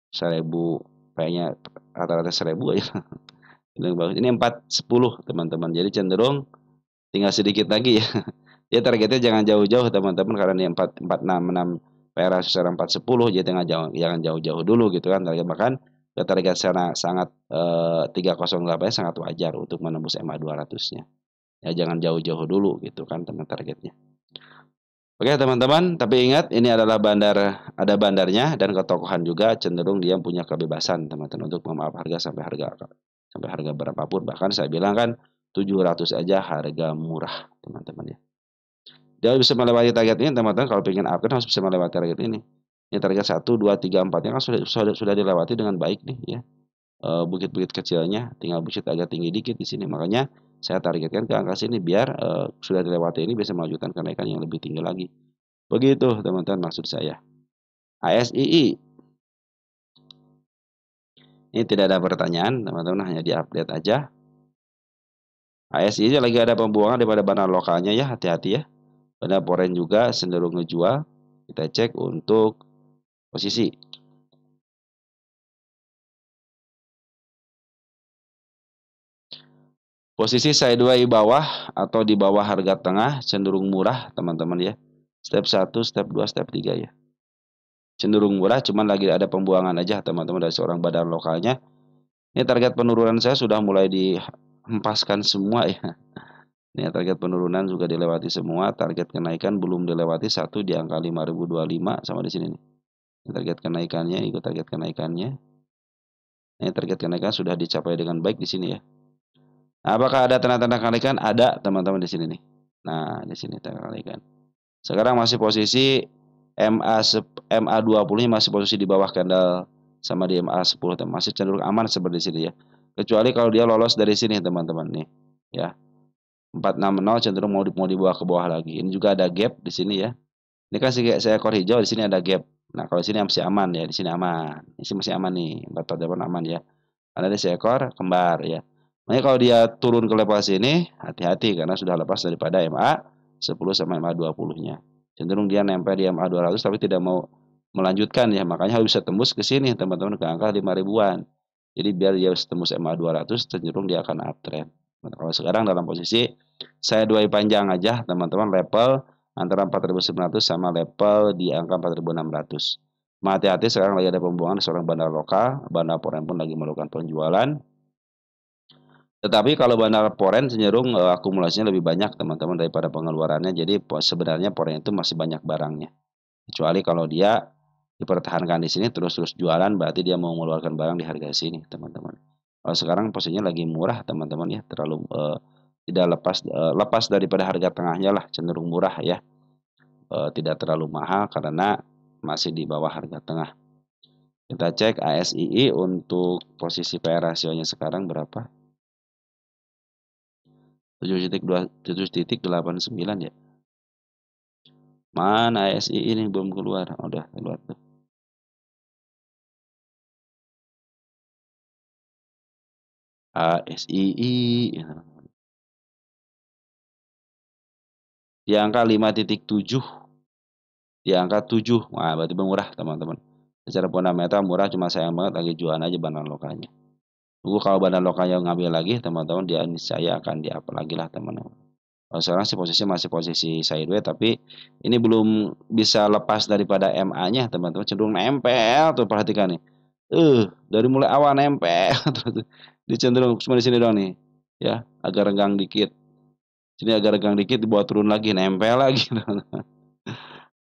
1000, kayaknya rata-rata 1000 aja. Ini 410 teman-teman. Jadi cenderung tinggal sedikit lagi ya. Ya targetnya jangan jauh-jauh teman-teman karena ini 466 PR rasio sekarang 410, jadi jangan jauh-jauh dulu gitu kan. Bahkan target sana sangat 308 sangat wajar untuk menembus MA 200-nya. Ya jangan jauh-jauh dulu gitu kan teman targetnya. Oke teman-teman, tapi ingat ini adalah ada bandarnya dan ketokohan juga, cenderung dia punya kebebasan teman-teman untuk memaaf harga sampai harga berapapun. Bahkan saya bilang kan 700 aja harga murah teman-teman ya. Dia bisa melewati target ini teman-teman, kalau ingin upgrade harus bisa melewati target ini. Ini target 1, 2, 3, 4-nya kan sudah dilewati dengan baik nih ya. Bukit-bukit kecilnya tinggal bukit agak tinggi dikit di sini. Makanya saya targetkan ke angka sini biar sudah dilewati ini bisa melanjutkan kenaikan yang lebih tinggi lagi. Begitu teman-teman maksud saya. ASII. Ini tidak ada pertanyaan, teman-teman hanya di-update aja. ASII lagi ada pembuangan daripada barang lokalnya ya, hati-hati ya. Pada foreign juga cenderung ngejual. Kita cek untuk posisi. Posisi sideways bawah atau di bawah harga tengah cenderung murah teman-teman ya. Step 1, step 2, step 3 ya. cenderung murah, cuman lagi ada pembuangan aja teman-teman dari seorang badan lokalnya. Ini target penurunan saya sudah mulai dihempaskan semua ya. Ini target penurunan juga dilewati semua, target kenaikan belum dilewati, satu di angka 5025 sama di sini nih. Ini target kenaikannya, ikut target kenaikannya. Ini target kenaikan sudah dicapai dengan baik di sini ya. Apakah ada tanda-tanda kenaikan? Ada teman-teman di sini nih. Nah, di sini tanda kenaikan. Sekarang masih posisi MA20 masih posisi di bawah candle sama di MA10, masih cenderung aman seperti sini ya. Kecuali kalau dia lolos dari sini teman-teman nih, ya. 460 cenderung mau dibawa ke bawah lagi. Ini juga ada gap di sini ya. Ini kan seekor hijau, di sini ada gap. Nah, kalau di sini masih aman ya, di sini aman. Di sini masih aman nih, 448 aman ya. Karena ada seekor kembar ya. Makanya kalau dia turun ke level sini, hati-hati karena sudah lepas daripada MA10 sama MA20-nya. Cenderung dia nempel di MA200 tapi tidak mau melanjutkan ya. Makanya harus bisa tembus ke sini teman-teman, ke angka 5 ribuan. Jadi biar dia bisa tembus MA200, cenderung dia akan uptrend. Nah, kalau sekarang dalam posisi saya duai panjang aja teman-teman, level antara 4.900 sama level di angka 4.600. Hati-hati sekarang lagi ada pembuangan seorang bandar lokal, bandar foreign pun lagi melakukan penjualan. Tetapi kalau bandar foreign cenderung akumulasinya lebih banyak teman-teman daripada pengeluarannya. Jadi sebenarnya foreign itu masih banyak barangnya. Kecuali kalau dia dipertahankan di sini terus-terus jualan, berarti dia mau mengeluarkan barang di harga sini teman-teman. Kalau sekarang posisinya lagi murah teman-teman ya, terlalu tidak lepas daripada harga tengahnya lah, cenderung murah ya. Tidak terlalu mahal karena masih di bawah harga tengah. Kita cek ASII untuk posisi PR rasionya sekarang berapa? 7,89 ya. Mana ASII ini belum keluar? Oh, udah keluar tuh. ASII di angka 5,7, di angka 7. Wah, berarti murah teman-teman. Secara fundamental murah, cuma sayang banget lagi jualan aja bahan lokalnya. Tunggu kalau badan lokalnya ngambil lagi teman-teman, dia niscaya akan di-up lagi lah teman-teman. Kalau sekarang sih posisinya masih posisi sideways, tapi ini belum bisa lepas daripada MA-nya teman-teman, cenderung nempel tuh, perhatikan nih. Dari mulai awal nempel terus dicenderung cuma di sini doang nih. Ya, agak renggang dikit. Sini agak renggang dikit dibawa turun lagi, nempel lagi.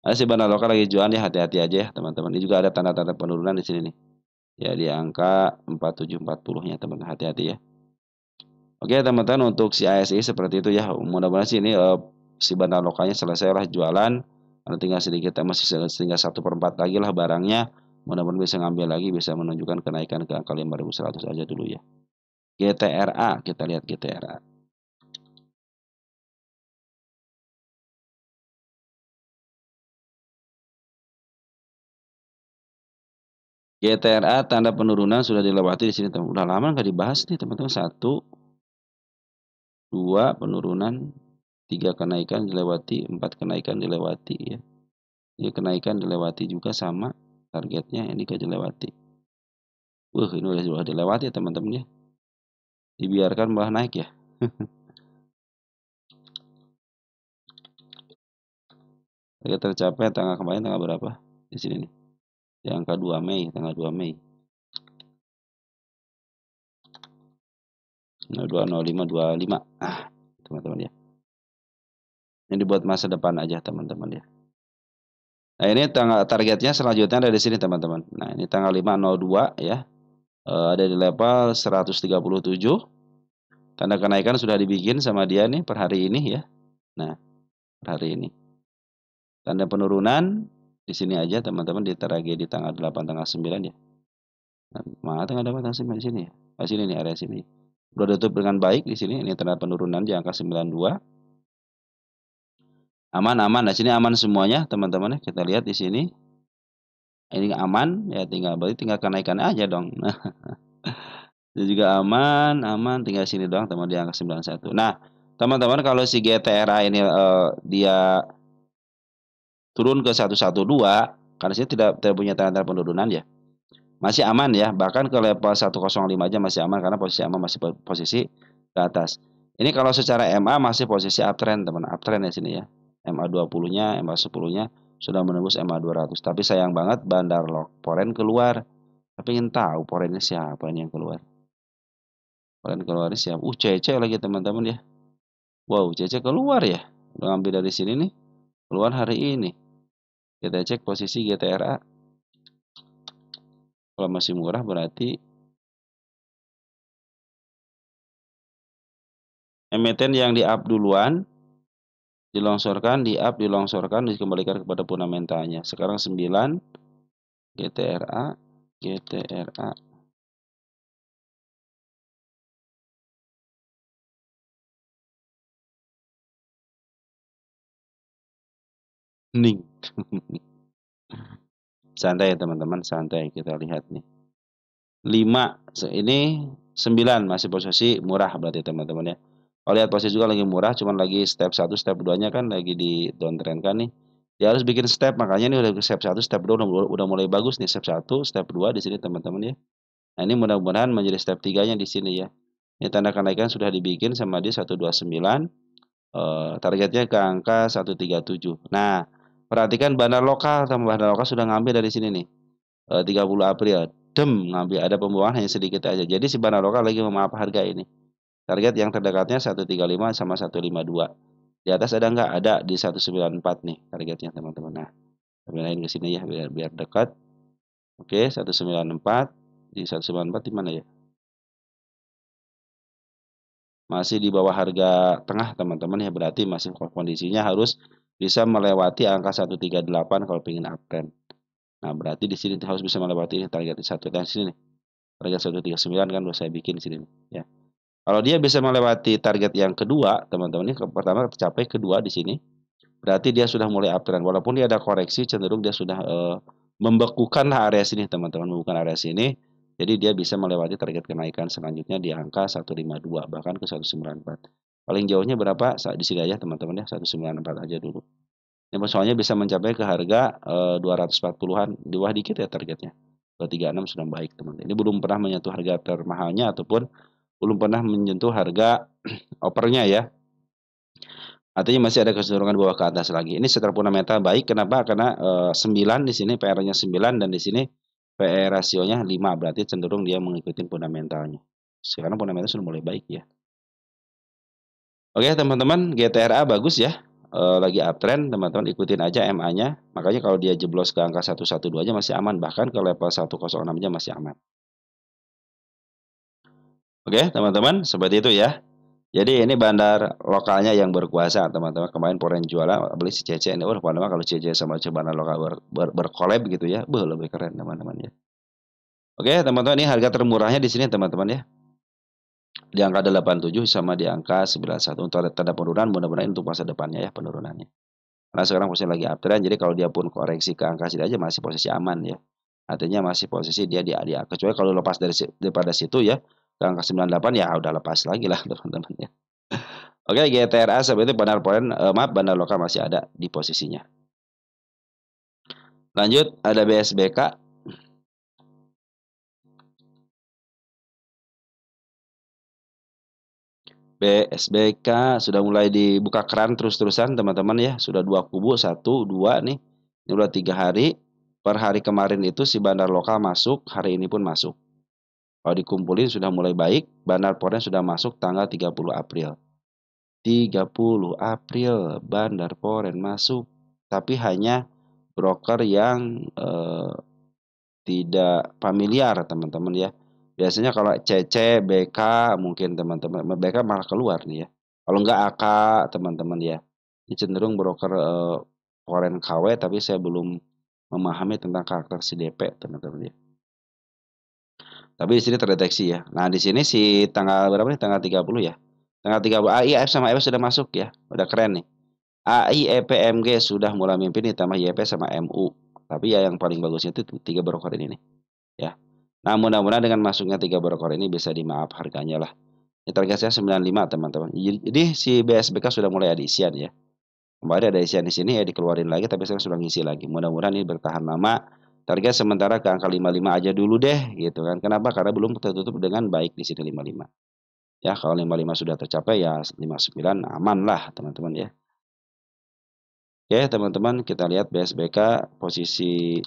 Masih badan lokal lagi jualan ya, hati-hati aja ya teman-teman. Ini juga ada tanda-tanda penurunan di sini nih. Ya di angka 4740-nya teman-teman, hati-hati ya. Oke teman-teman, untuk si ASI seperti itu ya. Mudah-mudahan sih ini si bandar lokalnya selesai lah jualan. Karena tinggal sedikit, masih tinggal 1/4 lagi lah barangnya. Mudah-mudahan bisa ngambil lagi, bisa menunjukkan kenaikan ke angka 5.100 aja dulu ya. GTRA, kita lihat GTRA. GTRA tanda penurunan sudah dilewati di sini teman. Udah lama nggak dibahas nih teman-teman. 1, 2 penurunan, 3 kenaikan dilewati, 4 kenaikan dilewati ya. Ini kenaikan dilewati juga sama targetnya, ini gak dilewati. Ini udah dilewati ya teman-teman ya. Dibiarkan malah naik ya. Target tercapai tanggal kemarin, tanggal berapa? Di sini nih. Di angka 2 Mei, tanggal 2 Mei. 020525. Teman-teman ya. Ini dibuat masa depan aja teman-teman ya. Nah, ini targetnya selanjutnya ada di sini teman-teman. Nah, ini tanggal 5/02 ya. Ada di level 137. Tanda kenaikan sudah dibikin sama dia nih per hari ini ya. Nah, per hari ini. Tanda penurunan di sini aja teman-teman, di target di tanggal 8, tanggal 9 ya. Nah, mana tanggal 8, tanggal 9 di sini ya. Di sini nih, area sini. Udah tutup dengan baik di sini. Ini tanda penurunan di angka 92. Aman-aman. Nah, sini aman semuanya teman-teman ya. Kita lihat di sini. Ini aman ya, berarti tinggal kenaikan aja dong. Nah, ini juga aman, tinggal sini doang teman, di angka 91. Nah, teman-teman kalau si GTRA ini dia turun ke 112, karena sini tidak punya tanda-tanda penurunan ya. Masih aman ya, bahkan ke level 105 aja masih aman karena posisi aman masih posisi ke atas. Ini kalau secara MA masih posisi uptrend teman, uptrend ya sini ya. MA20-nya, MA10-nya sudah menembus MA 200. Tapi sayang banget Bandar Poren keluar. Tapi ingin tahu Porennya siapa ini yang keluar. Poren keluarnya siapa? CC lagi teman-teman ya. Wow, CC keluar ya. Udah ngambil dari sini nih. Keluar hari ini. Kita cek posisi GTRA. Kalau masih murah berarti emiten yang di up duluan, dilongsorkan, di up, dilongsorkan, dikembalikan kepada fundamentalnya. Sekarang 9, GTRA, GTRA. Ning. Santai ya teman-teman, santai kita lihat nih. 5, ini 9 masih posisi murah berarti teman-teman ya. Kalau lihat posisi juga lagi murah, cuman lagi step 1, step 2-nya kan lagi di downtrend kan nih. Dia harus bikin step, makanya ini udah step 1, step 2 udah mulai bagus nih, step 1, step 2 di sini teman-teman ya. Nah, ini mudah-mudahan menjadi step 3-nya di sini ya. Ini tanda kenaikan sudah dibikin sama dia 129. Targetnya ke angka 137. Nah, perhatikan bandar lokal, sama bandar lokal sudah ngambil dari sini nih. 30 April. Ngambil ada pembuangan hanya sedikit aja. Jadi si bandar lokal lagi memaaf harga ini. Target yang terdekatnya 135 sama 152. Di atas ada nggak? Ada di 194 nih targetnya teman-teman. Nah, pindahin ke sini ya biar dekat. Oke, 194 di 194 di mana ya? Masih di bawah harga tengah teman-teman ya, berarti masih kondisinya harus bisa melewati angka 138 kalau ingin uptrend. Nah, berarti di sini harus bisa melewati target satu dan sini nih. Target 139 kan udah saya bikin di sini ya. Kalau dia bisa melewati target yang kedua, teman-teman, ini pertama tercapai, kedua di sini, berarti dia sudah mulai uptrend. Walaupun dia ada koreksi, cenderung dia sudah membekukan lah area sini, teman-teman, membekukan area sini. Jadi dia bisa melewati target kenaikan selanjutnya di angka 152 bahkan ke 194. Paling jauhnya berapa? Di sini aja teman-teman ya, 194 aja dulu. Ini soalnya bisa mencapai ke harga 240-an, di bawah dikit ya targetnya. 236 sudah baik teman. Ini belum pernah menyentuh harga termahalnya ataupun belum pernah menyentuh harga opernya ya. Artinya masih ada kecenderungan bawah ke atas lagi. Ini secara fundamental baik. Kenapa? Karena 9 di sini PR-nya 9 dan di sini PE rasionya 5, berarti cenderung dia mengikuti fundamentalnya. Sekarang fundamental sudah mulai baik ya. Oke teman-teman, GTRA bagus ya. Lagi uptrend, teman-teman ikutin aja MA-nya. Makanya kalau dia jeblos ke angka 112 aja masih aman, bahkan ke level 106 aja masih aman. Oke teman-teman, seperti itu ya. Jadi ini bandar lokalnya yang berkuasa teman-teman. Kemarin Poren jualan beli si CC ini. Wah, kalau CC sama bandar lokal berkolab gitu ya. Lebih keren teman-teman ya. Oke, teman-teman, ini harga termurahnya di sini teman-teman ya. Di angka 87 sama di angka 91 untuk tanda penurunan, mudah-mudahan untuk masa depannya ya penurunannya. Karena sekarang posisi lagi uptrend, jadi kalau dia pun koreksi ke angka sini aja masih posisi aman ya. Artinya masih posisi dia di kecuali kalau lepas daripada situ ya ke angka 98 ya udah lepas lagi lah teman-teman ya. Oke, GTRA seperti itu bandar poin, maaf bandar lokal masih ada di posisinya. Lanjut ada BSBK. BSBK sudah mulai dibuka keran terus-terusan teman-teman ya. Sudah 2 kubu, 1, 2 nih. Ini udah 3 hari. Per hari kemarin itu si bandar lokal masuk, hari ini pun masuk. Kalau dikumpulin sudah mulai baik, bandar poren sudah masuk tanggal 30 April. 30 April bandar poren masuk, tapi hanya broker yang tidak familiar teman-teman ya. Biasanya kalau CC, BK mungkin teman-teman, BK malah keluar nih ya. Kalau enggak AK teman-teman ya. Ini cenderung broker foreign KW tapi saya belum memahami tentang karakter si DP teman-teman ya. Tapi di sini terdeteksi ya. Nah, di sini si tanggal berapa nih? Tanggal 30 ya. Tanggal 30 AIF sama EF sudah masuk ya. Udah keren nih. AI, EPMG sudah mulai mimpin ditambah YP sama MU. Tapi ya yang paling bagusnya itu 3 broker ini nih. Ya. Nah, mudah-mudahan dengan masuknya 3 broker ini bisa dimaaf harganya lah. Ini target saya 95 teman-teman. Jadi si BSBK sudah mulai ada isian ya. Kemarin ada isian di sini ya dikeluarin lagi tapi sekarang sudah ngisi lagi. Mudah-mudahan ini bertahan lama. Target sementara ke angka 55 aja dulu deh gitu kan. Kenapa? Karena belum tertutup dengan baik di sini 55. Ya, kalau 55 sudah tercapai ya 59 aman lah teman-teman ya. Oke, teman-teman, kita lihat BSBK posisi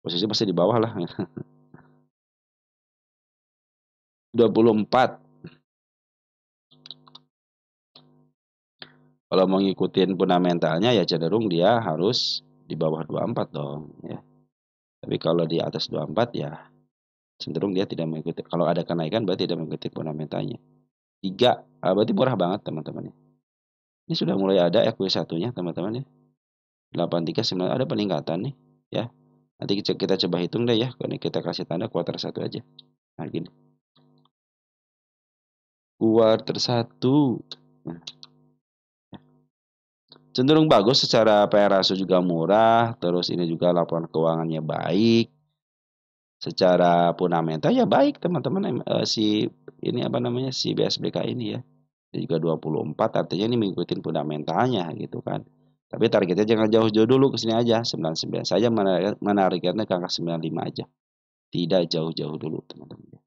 pasti di bawah lah. 24. Kalau mau ngikutin fundamentalnya ya cenderung dia harus di bawah 24 dong ya. Tapi kalau di atas 24 ya cenderung dia tidak mengikuti. Kalau ada kenaikan berarti tidak mengikuti fundamentalnya. 3, berarti murah banget teman-teman ya. Ini sudah mulai ada EQ1-nya teman-teman ya. 83,9 ada peningkatan nih ya. Nanti kita coba hitung deh ya. Ini kita kasih tanda kuartal 1 aja. Nah, gini. Kuartal 1. Nah, cenderung bagus secara PR ratio juga murah, terus ini juga laporan keuangannya baik. Secara fundamental ya baik teman-teman, si ini apa namanya, si BSBK ini ya. Dia juga 24 artinya ini mengikuti fundamentalnya gitu kan. Tapi targetnya jangan jauh-jauh dulu ke sini aja, 99 saja menariknya ke angka 95 aja. Tidak jauh-jauh dulu teman-teman.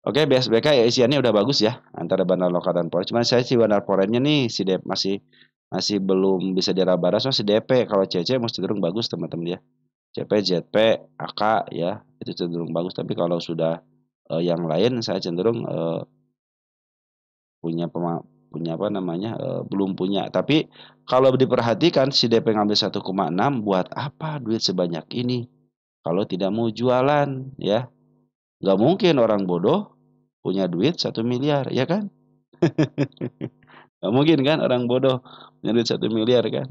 Oke, BSBK ya isiannya udah bagus ya antara bandar lokal dan foreign. Cuman saya si bandar foreignnya nih si DP masih masih belum bisa diraba soalnya si DP. Kalau CC mesti cenderung bagus teman-teman ya. CP, ZP, AK ya itu cenderung bagus. Tapi kalau sudah yang lain saya cenderung punya punya apa namanya belum punya. Tapi kalau diperhatikan si DP ngambil 1,6 buat apa duit sebanyak ini kalau tidak mau jualan ya. Nggak mungkin orang bodoh punya duit 1 miliar ya kan. Nggak mungkin kan orang bodoh punya duit 1 miliar kan.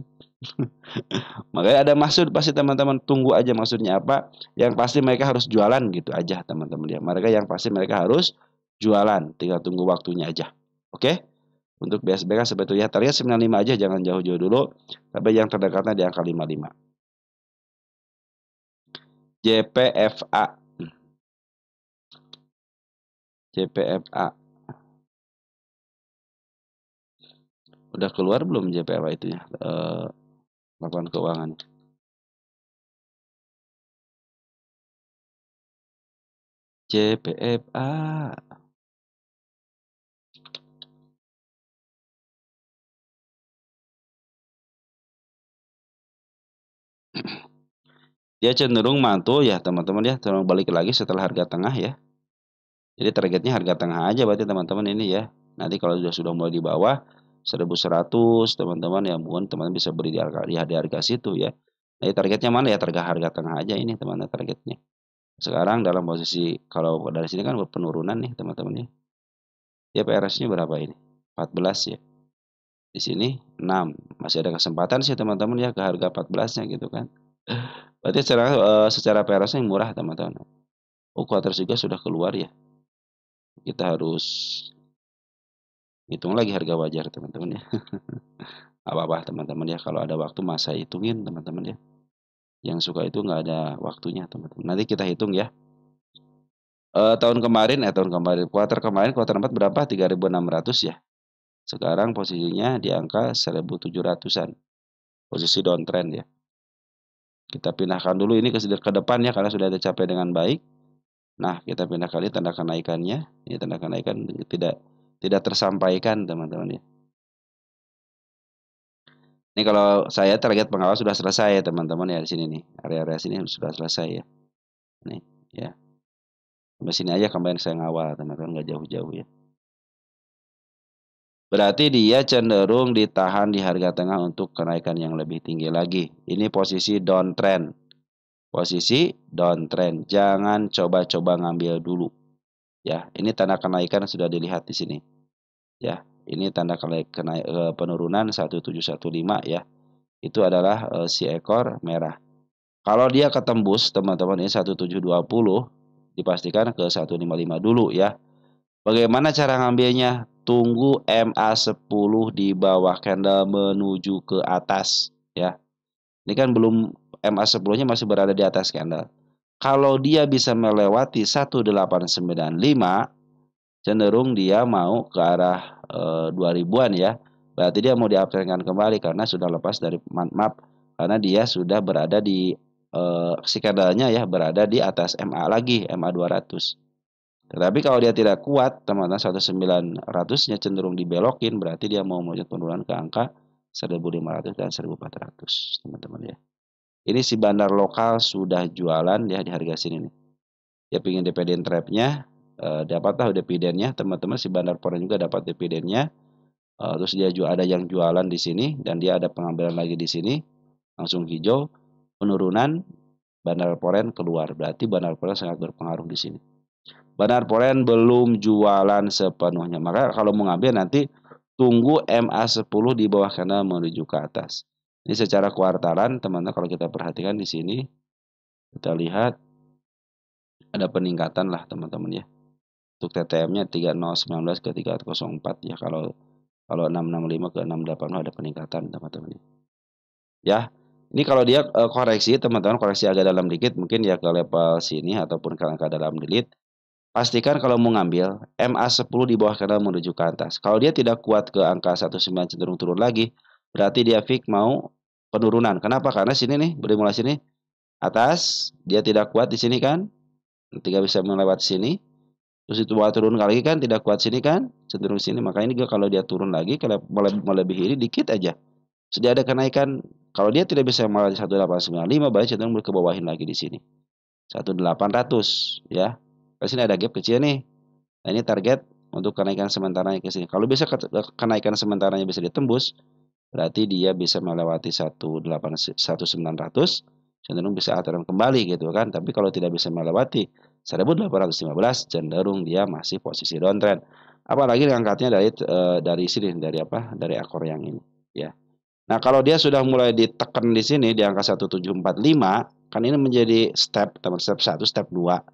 Makanya ada maksud pasti teman-teman tunggu aja maksudnya apa. Yang pasti mereka harus jualan gitu aja teman-teman ya. Mereka yang pasti mereka harus jualan. Tinggal tunggu waktunya aja. Oke. Untuk BSBK sebetulnya target 95 aja jangan jauh-jauh dulu. Tapi yang terdekatnya di angka 55. JPFA. JPFA. Udah keluar belum JPFA itu ya? Laporan keuangan. JPFA. Dia cenderung mantul ya teman-teman ya, cenderung balik lagi setelah harga tengah ya. Jadi targetnya harga tengah aja berarti teman-teman ini ya. Nanti kalau sudah mulai di bawah 1.100 teman-teman ya mungkin teman-teman bisa beri di harga situ ya. Nah, targetnya mana ya? Harga tengah aja ini teman-teman targetnya. Sekarang dalam posisi kalau dari sini kan penurunan nih teman-teman ya. Ya PRS-nya berapa ini? 14 ya. Di sini 6. Masih ada kesempatan sih teman-teman ya ke harga 14-nya gitu kan. Berarti secara PRS yang murah teman-teman. Oh, kuartal juga sudah keluar ya. Kita harus hitung lagi harga wajar teman-teman ya. Apa-apa teman-teman ya. Kalau ada waktu masa hitungin teman-teman ya. Yang suka itu nggak ada waktunya teman-teman. Nanti kita hitung ya. Tahun kemarin kuartal 4 berapa? 3.600 ya. Sekarang posisinya di angka 1.700-an. Posisi downtrend ya. Kita pindahkan dulu ini ke depan ya karena sudah tercapai dengan baik. Nah, kita pindah kali tanda kenaikannya. Ini tanda kenaikan tidak tersampaikan, teman-teman ya. Ini kalau saya target pengawal sudah selesai ya, teman-teman ya di sini nih. Area-area sini sudah selesai ya. Nih, ya. Sampai sini aja kemarin saya ngawal, teman-teman nggak jauh-jauh ya. Berarti dia cenderung ditahan di harga tengah untuk kenaikan yang lebih tinggi lagi. Ini posisi downtrend. Posisi downtrend. Jangan coba-coba ngambil dulu. Ya, ini tanda kenaikan sudah dilihat di sini. Ya, ini tanda penurunan 1715 ya. Itu adalah si ekor merah. Kalau dia ketembus teman-teman ini 1720 dipastikan ke 155 dulu ya. Bagaimana cara ngambilnya? Tunggu MA10 di bawah candle menuju ke atas ya. Ini kan belum MA10-nya masih berada di atas candle. Kalau dia bisa melewati 1895 cenderung dia mau ke arah 2000-an ya. Berarti dia mau diuptrendkan kembali karena sudah lepas dari maaf karena dia sudah berada di si candlenya ya berada di atas MA lagi, MA 200. Tetapi kalau dia tidak kuat, teman-teman 1900-nya cenderung dibelokin berarti dia mau melanjut penurunan ke angka 1.500 dan 1.400 teman-teman ya. Ini si bandar lokal sudah jualan ya di harga sini nih. Dia pingin dividend trap-nya, dapatlah dividennya teman-teman. Si bandar foreign juga dapat dividennya. Terus dia juga ada yang jualan di sini dan dia ada pengambilan lagi di sini, langsung hijau, penurunan, bandar foreign keluar. Berarti bandar foreign sangat berpengaruh di sini. Bandar foreign belum jualan sepenuhnya. Maka kalau mau ngambil nanti tunggu MA10 di bawah kanal menuju ke atas. Ini secara kuartalan teman-teman, kalau kita perhatikan di sini, kita lihat ada peningkatan lah teman-teman ya. Untuk TTM-nya 3019 ke 3004 ya. Kalau 665 ke 680 ada peningkatan teman-teman ya. Ini kalau dia koreksi teman-teman, koreksi agak dalam dikit mungkin ya ke level sini ataupun ke angka dalam delete. Pastikan kalau mau ngambil MA10 di bawah kanal menuju ke atas. Kalau dia tidak kuat ke angka 19 cenderung turun lagi, berarti dia fix mau penurunan. Kenapa? Karena sini nih, mulai sini atas, dia tidak kuat di sini kan? Ketika bisa melewati sini, terus itu turun lagi kan, tidak kuat sini kan, cenderung sini. Makanya ini kalau dia turun lagi, kalau melebihi ini dikit aja, sudah ada kenaikan. Kalau dia tidak bisa melewati 1895, berarti cenderung berkebawahin lagi di sini. 1800 ya. Di sini ada gap kecil nih. Nah, ini target untuk kenaikan sementaranya ke sini. Kalau bisa kenaikan sementaranya bisa ditembus, berarti dia bisa melewati 1900, cenderung bisa aturan kembali gitu kan. Tapi kalau tidak bisa melewati 1815, cenderung dia masih posisi downtrend. Apalagi angkatnya dari sini, dari apa? Dari akor yang ini ya. Nah, kalau dia sudah mulai ditekan di sini di angka 1745, kan ini menjadi step, teman, step 1, step 2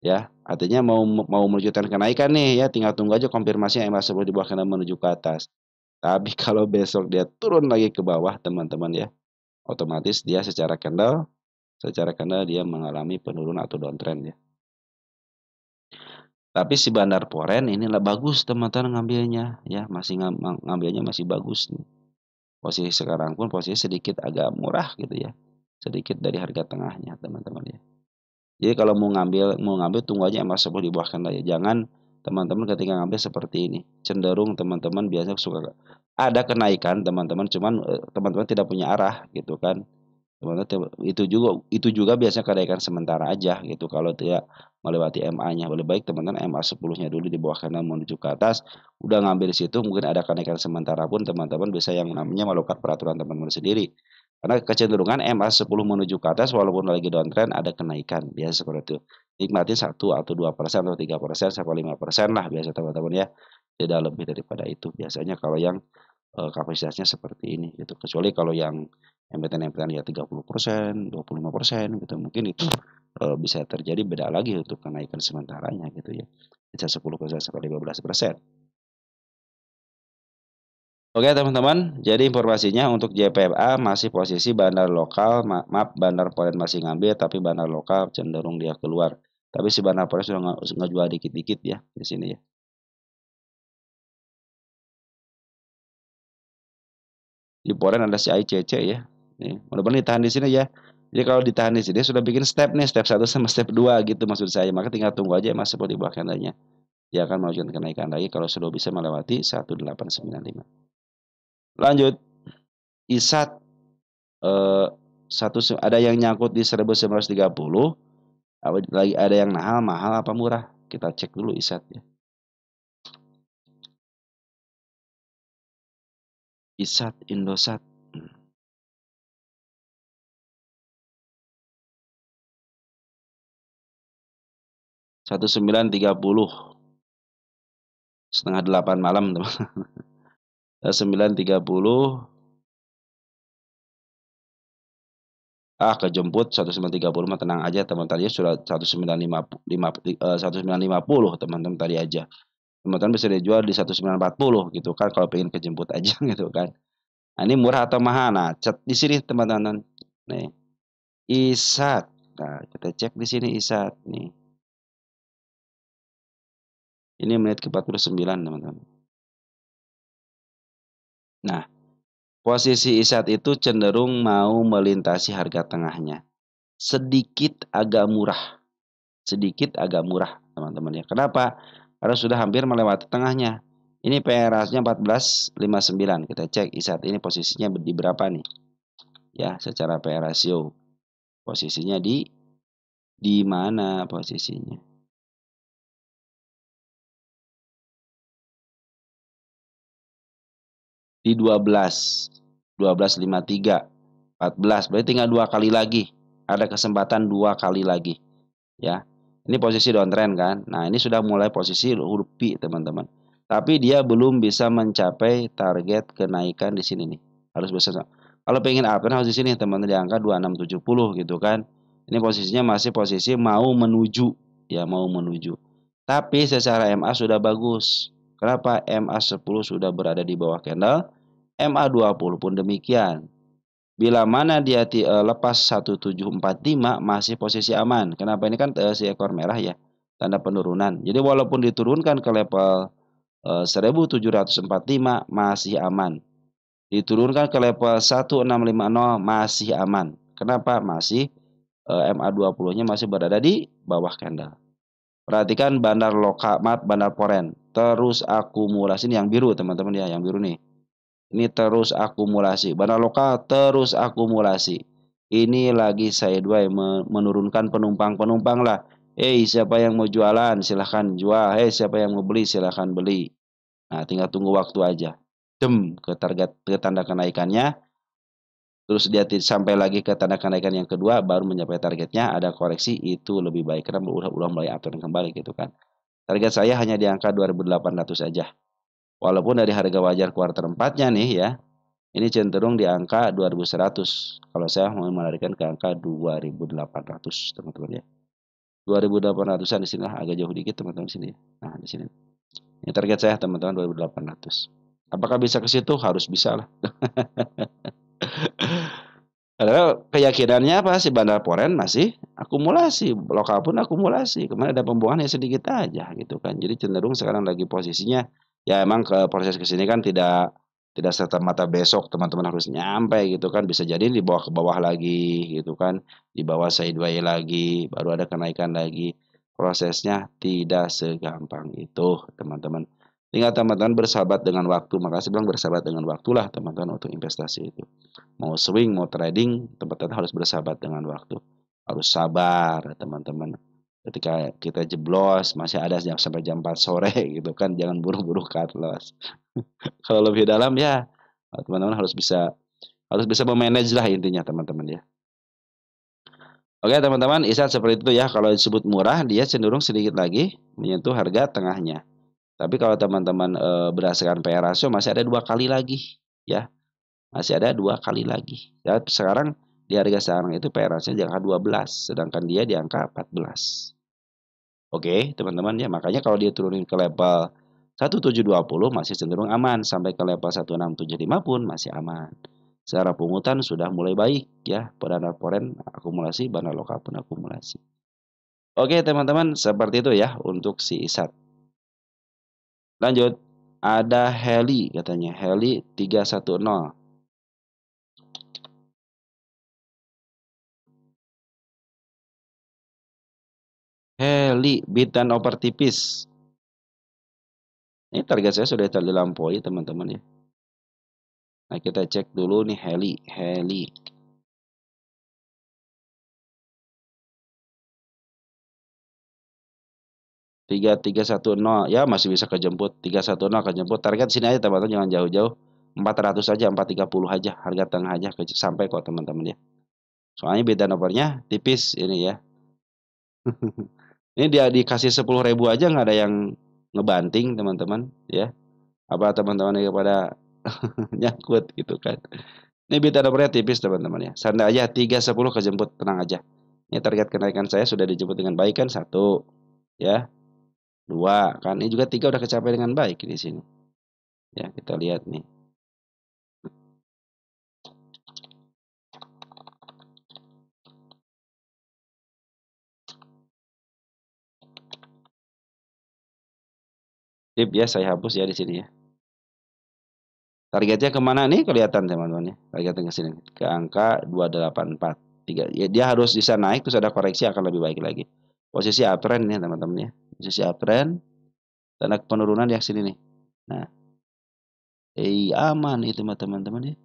ya. Artinya mau menunjukkan kenaikan nih ya, tinggal tunggu aja konfirmasi yang MA10 di bawah kanan menuju ke atas. Tapi kalau besok dia turun lagi ke bawah, teman-teman ya, otomatis dia secara candle dia mengalami penurunan atau downtrend ya. Tapi si bandar foreign inilah bagus teman-teman ngambilnya ya, masih ngambilnya masih bagus nih. Posisi sekarang pun posisi sedikit agak murah gitu ya. Sedikit dari harga tengahnya teman-teman ya. Jadi kalau mau ngambil tunggu aja MA10 di bawah candle ya. Jangan teman-teman ketika ngambil seperti ini. Cenderung teman-teman biasanya suka ada kenaikan teman-teman, cuman teman-teman tidak punya arah gitu kan. Itu juga biasanya kenaikan sementara aja gitu kalau tidak melewati MA-nya. Lebih baik teman-teman MA10-nya dulu di bawah kanan menuju ke atas, udah ngambil di situ mungkin ada kenaikan sementara pun teman-teman bisa yang namanya melakukan peraturan teman-teman sendiri. Karena kecenderungan MA10 menuju ke atas walaupun lagi downtrend ada kenaikan, biasa seperti itu. Nikmati 1 atau 2% atau 3% sampai 5% lah biasa teman-teman ya. Tidak lebih daripada itu biasanya kalau yang kapasitasnya seperti ini gitu. Kecuali kalau yang embetan-embetan ya 30%, 25% gitu. Mungkin itu bisa terjadi beda lagi untuk kenaikan sementaranya gitu ya. Bisa 10% sampai 15%. Oke teman-teman, jadi informasinya untuk JPFA masih posisi bandar lokal, maaf bandar foreign masih ngambil, tapi bandar lokal cenderung dia keluar. Tapi si bandar foreign sudah ngejual dikit-dikit ya di sini ya. Di foreign ada si ICC ya. Nih, mudah-mudahan ditahan di sini ya. Jadi kalau ditahan di sini sudah bikin step nih, step 1 sama step 2 gitu maksud saya. Maka tinggal tunggu aja Mas seperti bawah kanannya. Dia akan menunjukkan kenaikan lagi kalau sudah bisa melewati 1895. Lanjut, ISAT eh, ada yang nyangkut di 1930, lagi ada yang mahal apa murah. Kita cek dulu ISAT ya. ISAT Indosat. 1930 setengah 8 malam teman. 9.30 kejemput 1930 mah tenang aja teman, tadi sudah 1950 teman-teman tadi aja. Teman-teman bisa dijual di 1940 gitu kan kalau pengen kejemput aja gitu kan. Nah, ini murah atau mahal? Nah, cek di sini teman-teman. Nih, ISAT. Nah, kita cek di sini ISAT nih. Ini menit ke 49 teman-teman. Nah, posisi ISAT itu cenderung mau melintasi harga tengahnya. Sedikit agak murah. Sedikit agak murah, teman-teman ya. Kenapa? Karena sudah hampir melewati tengahnya. Ini PRA-nya 14,59. Kita cek saat ini posisinya di berapa nih? Ya, secara PE rasio. Posisinya di mana posisinya? Di 12. 12,53. 14. Berarti tinggal 2 kali lagi. Ada kesempatan 2 kali lagi. Ya. Ini posisi downtrend kan. Nah, ini sudah mulai posisi huruf P, teman-teman. Tapi dia belum bisa mencapai target kenaikan di sini nih. Harus bisa. Kalau pengen uptrend harus di sini, teman-teman, di angka 2670 gitu kan. Ini posisinya masih posisi mau menuju, ya, mau menuju. Tapi secara MA sudah bagus. Kenapa? MA10 sudah berada di bawah candle, MA20 pun demikian. Bila mana dia lepas 1745 masih posisi aman. Kenapa? Ini kan si ekor merah ya, tanda penurunan. Jadi walaupun diturunkan ke level 1745 masih aman. Diturunkan ke level 1650 masih aman. Kenapa? Masih MA20-nya masih berada di bawah candle. Perhatikan bandar lokal, bandar foreign terus akumulasi. Ini yang biru, teman-teman ya, yang biru nih. Ini terus akumulasi. Bandar lokal terus akumulasi. Ini lagi sideways menurunkan penumpang-penumpang lah. Siapa yang mau jualan silahkan jual. Siapa yang mau beli silahkan beli. Nah, tinggal tunggu waktu aja. Ke target, ke tanda kenaikannya. Terus dia sampai lagi ke tanda kenaikan yang kedua, baru mencapai targetnya. Ada koreksi, itu lebih baik karena udah mulai uptrend kembali gitu kan. Target saya hanya di angka 2.800 aja. Walaupun dari harga wajar kuartal 4-nya nih ya, ini cenderung di angka 2.100. Kalau saya mau menarikkan ke angka 2.800, teman-teman ya. 2.800-an di sini lah, agak jauh dikit teman-teman sini. Nah, di sini. Ini target saya teman-teman 2.800. Apakah bisa ke situ? Harus bisa lah. Padahal keyakinannya apa sih, bandar foreign masih akumulasi, lokal pun akumulasi. Kemarin ada pembuangan yang sedikit aja gitu kan. Jadi cenderung sekarang lagi posisinya ya emang ke proses kesini kan tidak serta mata besok teman-teman harus nyampe gitu kan. Bisa jadi di bawah ke bawah lagi gitu kan. Di bawah sideways lagi, baru ada kenaikan lagi. Prosesnya tidak segampang itu, teman-teman. Tinggal teman-teman bersahabat dengan waktu. Makasih bilang bersahabat dengan waktulah teman-teman untuk investasi itu. Mau swing, mau trading, teman-teman harus bersahabat dengan waktu. Harus sabar, teman-teman. Ketika kita jeblos, masih ada sampai jam 4 sore gitu kan. Jangan buru-buru cut loss. Kalau lebih dalam ya, teman-teman harus bisa memanage lah intinya, teman-teman ya. Oke, teman-teman, isat seperti itu ya. Kalau disebut murah, dia cenderung sedikit lagi menyentuh harga tengahnya. Tapi kalau teman-teman berdasarkan PE rasio masih ada 2 kali lagi ya. Masih ada 2 kali lagi. Ya, sekarang di harga sekarang itu PE rasio di angka 12, sedangkan dia di angka 14. Oke, teman-teman ya. Makanya kalau dia turunin ke level 1720 masih cenderung aman, sampai ke level 1675 pun masih aman. Secara pungutan sudah mulai baik ya. Bandar foreign akumulasi, bandar lokal pun akumulasi. Oke, teman-teman, seperti itu ya untuk si ISAT. Lanjut, ada Heli katanya, Heli 310. Heli, bid dan over tipis. Ini target saya sudah terlampaui teman-teman ya. Nah, kita cek dulu nih Heli. 3310 ya masih bisa kejemput. 310 kejemput. Target sini aja teman-teman, jangan jauh-jauh. 400 aja, 430 aja, harga tengah aja sampai kok teman-teman ya. Soalnya bid dan overnya tipis ini ya. Ini dia dikasih 10.000 aja nggak ada yang ngebanting teman-teman ya. Apa teman-teman yang pada nyangkut gitu kan. Ini bid dan overnya tipis teman-teman ya. Santai aja 310 kejemput, tenang aja. Ini target kenaikan saya sudah dijemput dengan baik kan, 1 ya. 2 kan, ini juga 3 udah kecapai dengan baik di sini. Ya, kita lihat nih. Sip ya, saya hapus ya di sini ya. Targetnya kemana nih? Kelihatan teman-teman ya. Targetnya ke sini, ke angka 284. 3. Ya, dia harus bisa naik terus ada koreksi akan lebih baik lagi. Posisi uptrend nih teman-teman ya. Posisi uptrend, tanda penurunan di sini nih. Nah, aman itu mah teman-teman ya.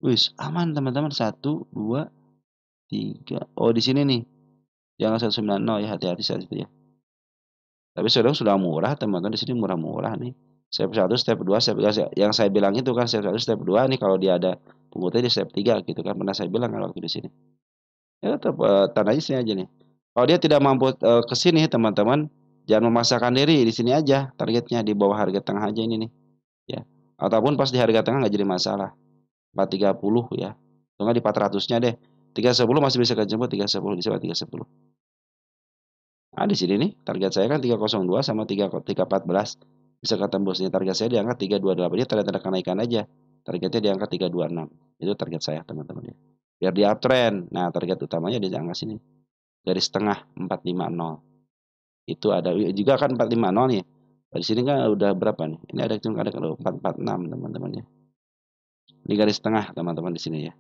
Wis, aman teman-teman. 1, 2, 3. Oh, di sini nih. Jangan 190 ya, hati-hati saat itu ya. Tapi sekarang sudah murah teman-teman, di sini murah-murah nih. Step 1, step 2, step 3, yang saya bilang itu kan step 1, step 2 nih kalau dia ada pengutnya di step 3 gitu kan, pernah saya bilang kan waktu di sini. Ya tetap tandanya sini aja nih. Kalau dia tidak mampu ke sini teman-teman, jangan memaksakan diri di sini aja targetnya di bawah harga tengah aja ini nih, ya. Ataupun pas di harga tengah nggak jadi masalah. 430 ya. Atau enggak di 400-nya deh. 310 masih bisa kejemput 310 di 310. Ah, di sini nih target saya kan 302 sama 314 bisa ketembus nih, target saya di angka 328, dia tanda-tanda kenaikan aja. Targetnya di angka 326. Itu target saya teman-teman ya. Biar di uptrend. Nah, target utamanya di angka sini. Garis tengah 450. Itu ada juga kan 450 nih. Di sini kan udah berapa nih? Ini ada cuma ada 446 teman-teman ya. Di garis tengah teman-teman di sini ya.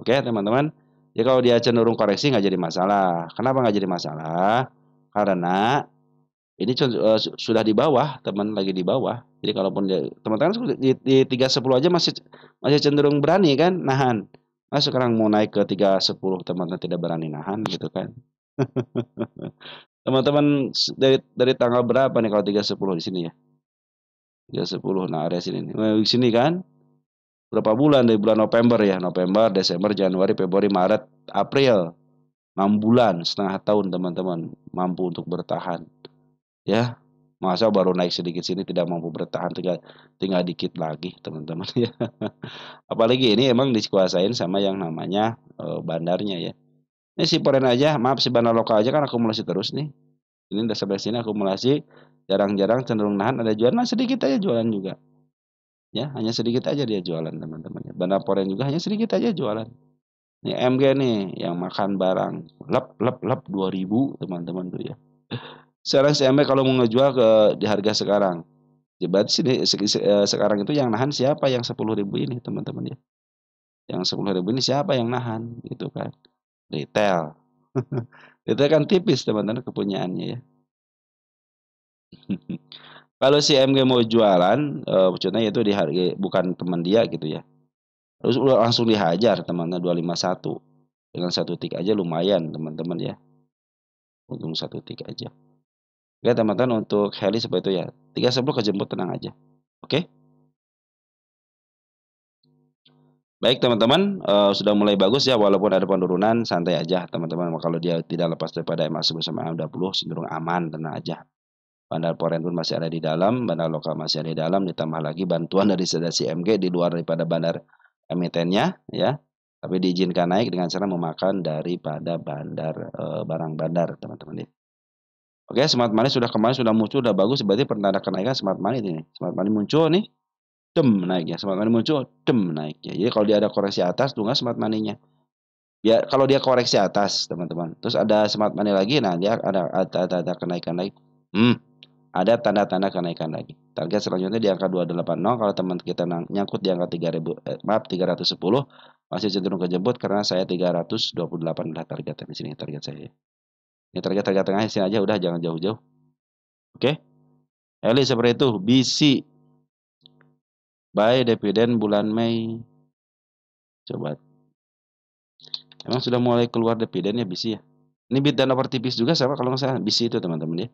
Oke, teman-teman. Ya kalau dia cenderung koreksi nggak jadi masalah. Kenapa nggak jadi masalah? Karena ini sudah di bawah, teman lagi di bawah. Jadi kalaupun dia teman-teman di 310 aja masih masih cenderung berani kan nahan. Nah, sekarang mau naik ke 310 teman-teman tidak berani nahan gitu kan. Teman-teman dari tanggal berapa nih kalau 310 di sini ya? 310 nah area sini nih. Nah, di sini kan berapa bulan dari bulan November ya? November, Desember, Januari, Februari, Maret, April. 6 bulan, setengah tahun teman-teman mampu untuk bertahan. Ya, masa baru naik sedikit sini tidak mampu bertahan, tinggal tinggal dikit lagi teman-teman ya. Apalagi ini emang dikuasain sama yang namanya bandarnya ya. Ini si Poren aja, maaf si bandar lokal aja kan akumulasi terus nih. Ini udah sampai sini akumulasi, jarang-jarang cenderung nahan, ada jualan, nah sedikit aja jualan juga. Ya, hanya sedikit aja dia jualan teman-teman ya. Bandar Poren juga hanya sedikit aja jualan. Ini MG nih yang makan barang lep lep lep 2000 teman-teman tuh ya. Sekarang si MG kalau mau ngejual ke di harga sekarang. Ya berarti sekarang itu yang nahan siapa yang 10.000 ini teman-teman ya. Yang 10.000 ini siapa yang nahan gitu kan. Retail. Retail kan tipis teman-teman kepunyaannya ya. Kalau si MG mau jualan, contohnya itu di harga bukan teman dia gitu ya. Terus udah langsung dihajar teman-teman 251. Dengan satu tik aja lumayan teman-teman ya. Untung satu tik aja. Oke teman-teman untuk heli seperti itu ya. 310 kejemput tenang aja. Oke. Baik teman-teman, sudah mulai bagus ya walaupun ada penurunan santai aja teman-teman. Kalau dia tidak lepas daripada MA10 sama MA20 cenderung aman, tenang aja. Bandar Foreign pun masih ada di dalam, bandar lokal masih ada di dalam, ditambah lagi bantuan dari CMG di luar daripada bandar emitennya ya. Tapi diizinkan naik dengan cara memakan daripada barang bandar teman-teman ya. Oke, smart money sudah kemarin sudah muncul, sudah bagus, berarti pertanda kenaikan smart money ini. Smart money muncul nih, naiknya. Smart money muncul, naiknya. Jadi kalau dia ada koreksi atas, tunggu smart money-nya. Ya, kalau dia koreksi atas, teman-teman. Terus ada smart money lagi, nah dia ada kenaikan lagi. Ada tanda-tanda kenaikan lagi. Target selanjutnya di angka 280. Kalau teman kita nyangkut di angka 310, masih cenderung kejemput karena saya 328 adalah target di sini target saya. Ini target tengah sini aja udah jangan jauh-jauh. Oke. Eli seperti itu. BC buy dividen bulan Mei. Coba. Emang sudah mulai keluar dividennya BC ya. Ini bid dan over tipis juga sama kalau nggak salah BC itu teman-teman ya.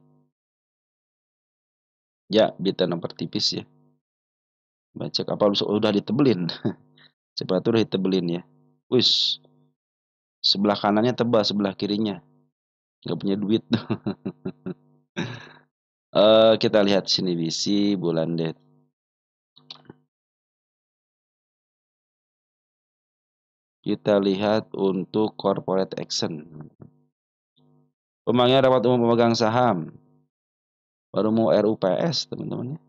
Ya, bid dan over tipis ya. Baca apa udah ditebelin. Coba tuh udah ditebelin ya. Wis. Sebelah kanannya tebal, sebelah kirinya nggak punya duit. Kita lihat sini BC bulan date. Kita lihat untuk corporate action. Pemanggilan rapat umum pemegang saham. Baru mau RUPS teman-teman ya.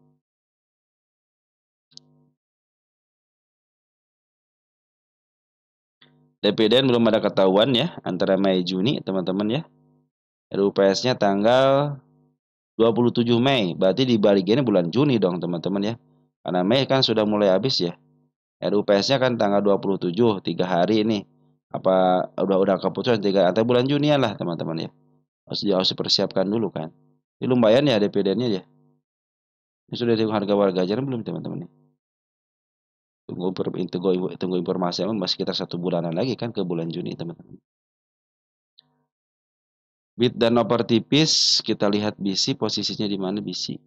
Dividen belum ada ketahuan ya antara Mei Juni teman-teman ya. RUPS-nya tanggal 27 Mei. Berarti di baliknya bulan Juni dong teman-teman ya. Karena Mei kan sudah mulai habis ya. RUPS-nya kan tanggal 27, 3 hari ini. Apa udah keputusan 3 atau bulan Juni lah teman-teman ya. Harus dipersiapkan dulu kan. Ini lumayan ya dividennya ya. Ini sudah tengok harga warga aja belum teman-teman nih? Tunggu informasi masih sekitar 1 bulanan lagi kan ke bulan Juni teman-teman. Bid dan Nopper tipis, kita lihat BC posisinya di mana BC.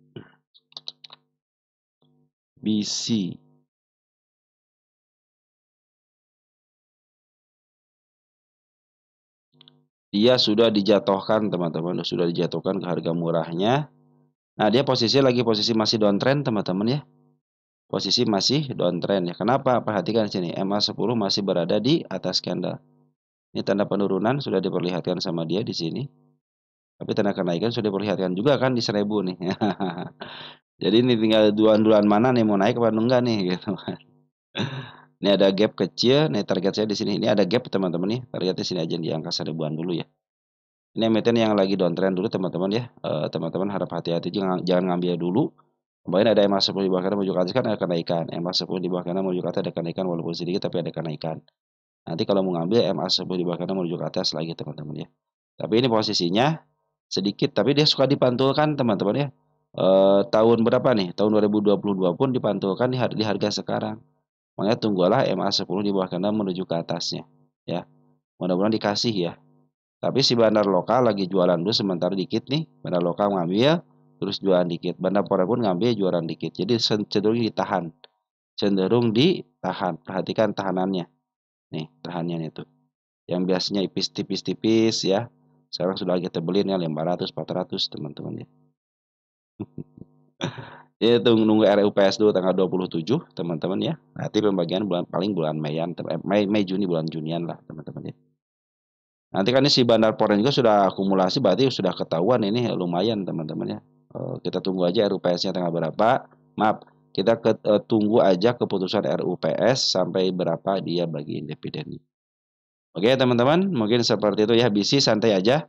BC. Dia sudah dijatuhkan teman-teman, sudah dijatuhkan ke harga murahnya. Nah, dia posisi masih downtrend teman-teman ya. Posisi masih downtrend ya. Kenapa? Perhatikan sini, MA10 masih berada di atas candle. Ini tanda penurunan sudah diperlihatkan sama dia di sini. Tapi tanda kenaikan sudah diperlihatkan juga kan di 1000 nih. Jadi ini tinggal duluan mana nih mau naik apa enggak nih gitu kan. Ini ada gap kecil, nih target saya di sini. Ini ada gap teman-teman nih. Targetnya sini aja di angka 1000-an dulu ya. Ini emiten yang lagi downtrend dulu teman-teman ya. Teman-teman harap hati-hati, jangan ngambil dulu. Kemarin ada MA10 di bawah kanan menuju ke atas kan ada kenaikan. MA10 di bawah kanan menuju ke atas ada kenaikan walaupun sedikit tapi ada kenaikan. Nanti kalau mau ngambil MA10 di bawah kanan menuju ke atas lagi teman-teman ya. Tapi ini posisinya sedikit tapi dia suka dipantulkan teman-teman ya. Tahun berapa nih? Tahun 2022 pun dipantulkan di harga sekarang. Makanya tunggulah MA10 di bawah kanan menuju ke atasnya ya. Mudah-mudahan dikasih ya. Tapi si bandar lokal lagi jualan dulu sementara dikit nih. Bandar lokal ngambil terus jualan dikit. Bandar foreign pun ngambil jualan dikit. Jadi cenderung ditahan. Cenderung ditahan. Perhatikan tahanannya. Nih, tahannya itu. Yang biasanya tipis-tipis ya. Sekarang sudah kita beli nih 500, 400 teman-teman ya. Ya nunggu RUPS dulu tanggal 27 teman-teman ya. Nanti pembagian bulan Mei-an, Mei Juni bulan Junian lah teman-teman ya. Nanti kan ini si bandar foreign juga sudah akumulasi berarti sudah ketahuan ini lumayan teman-teman ya. Kita tunggu aja RUPS-nya tanggal berapa. Maaf, kita tunggu aja keputusan RUPS sampai berapa dia bagi dividennya. Oke teman-teman, mungkin seperti itu ya. BC santai aja.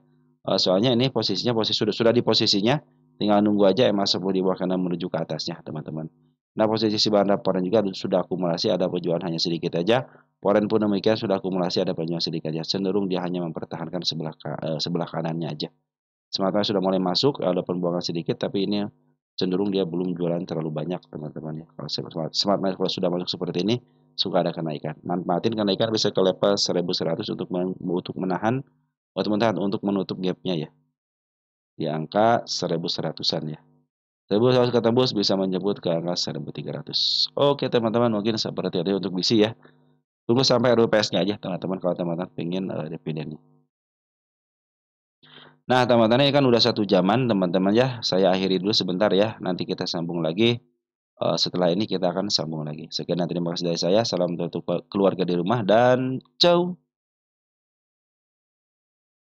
Soalnya ini posisinya sudah di posisinya, tinggal nunggu aja MA10 di bawah kanan menuju ke atasnya teman-teman. Nah posisi si bandar foreign juga sudah akumulasi, ada penjualan hanya sedikit aja. Foreign pun demikian sudah akumulasi, ada penjualan sedikit aja. Cenderung dia hanya mempertahankan sebelah kanannya aja. Sementara sudah mulai masuk, ada pembuangan sedikit, tapi ini cenderung dia belum jualan terlalu banyak teman-teman ya. Kalau smart kalau sudah masuk seperti ini, suka ada kenaikan. Manfaatin kenaikan bisa ke level 1100 untuk menahan untuk menutup gapnya ya. Di angka 1100-an ya. 1100 ketembus bisa menyebut ke angka 1300. Oke teman-teman, mungkin seperti itu untuk BC ya. Tunggu sampai RUPS-nya aja teman-teman kalau teman-teman pengen dividennya. Nah teman-teman ini kan udah 1 jaman teman-teman ya. Saya akhiri dulu sebentar ya. Nanti kita sambung lagi. Setelah ini kita akan sambung lagi. Sekian dan terima kasih dari saya. Salam untuk keluarga di rumah dan ciao.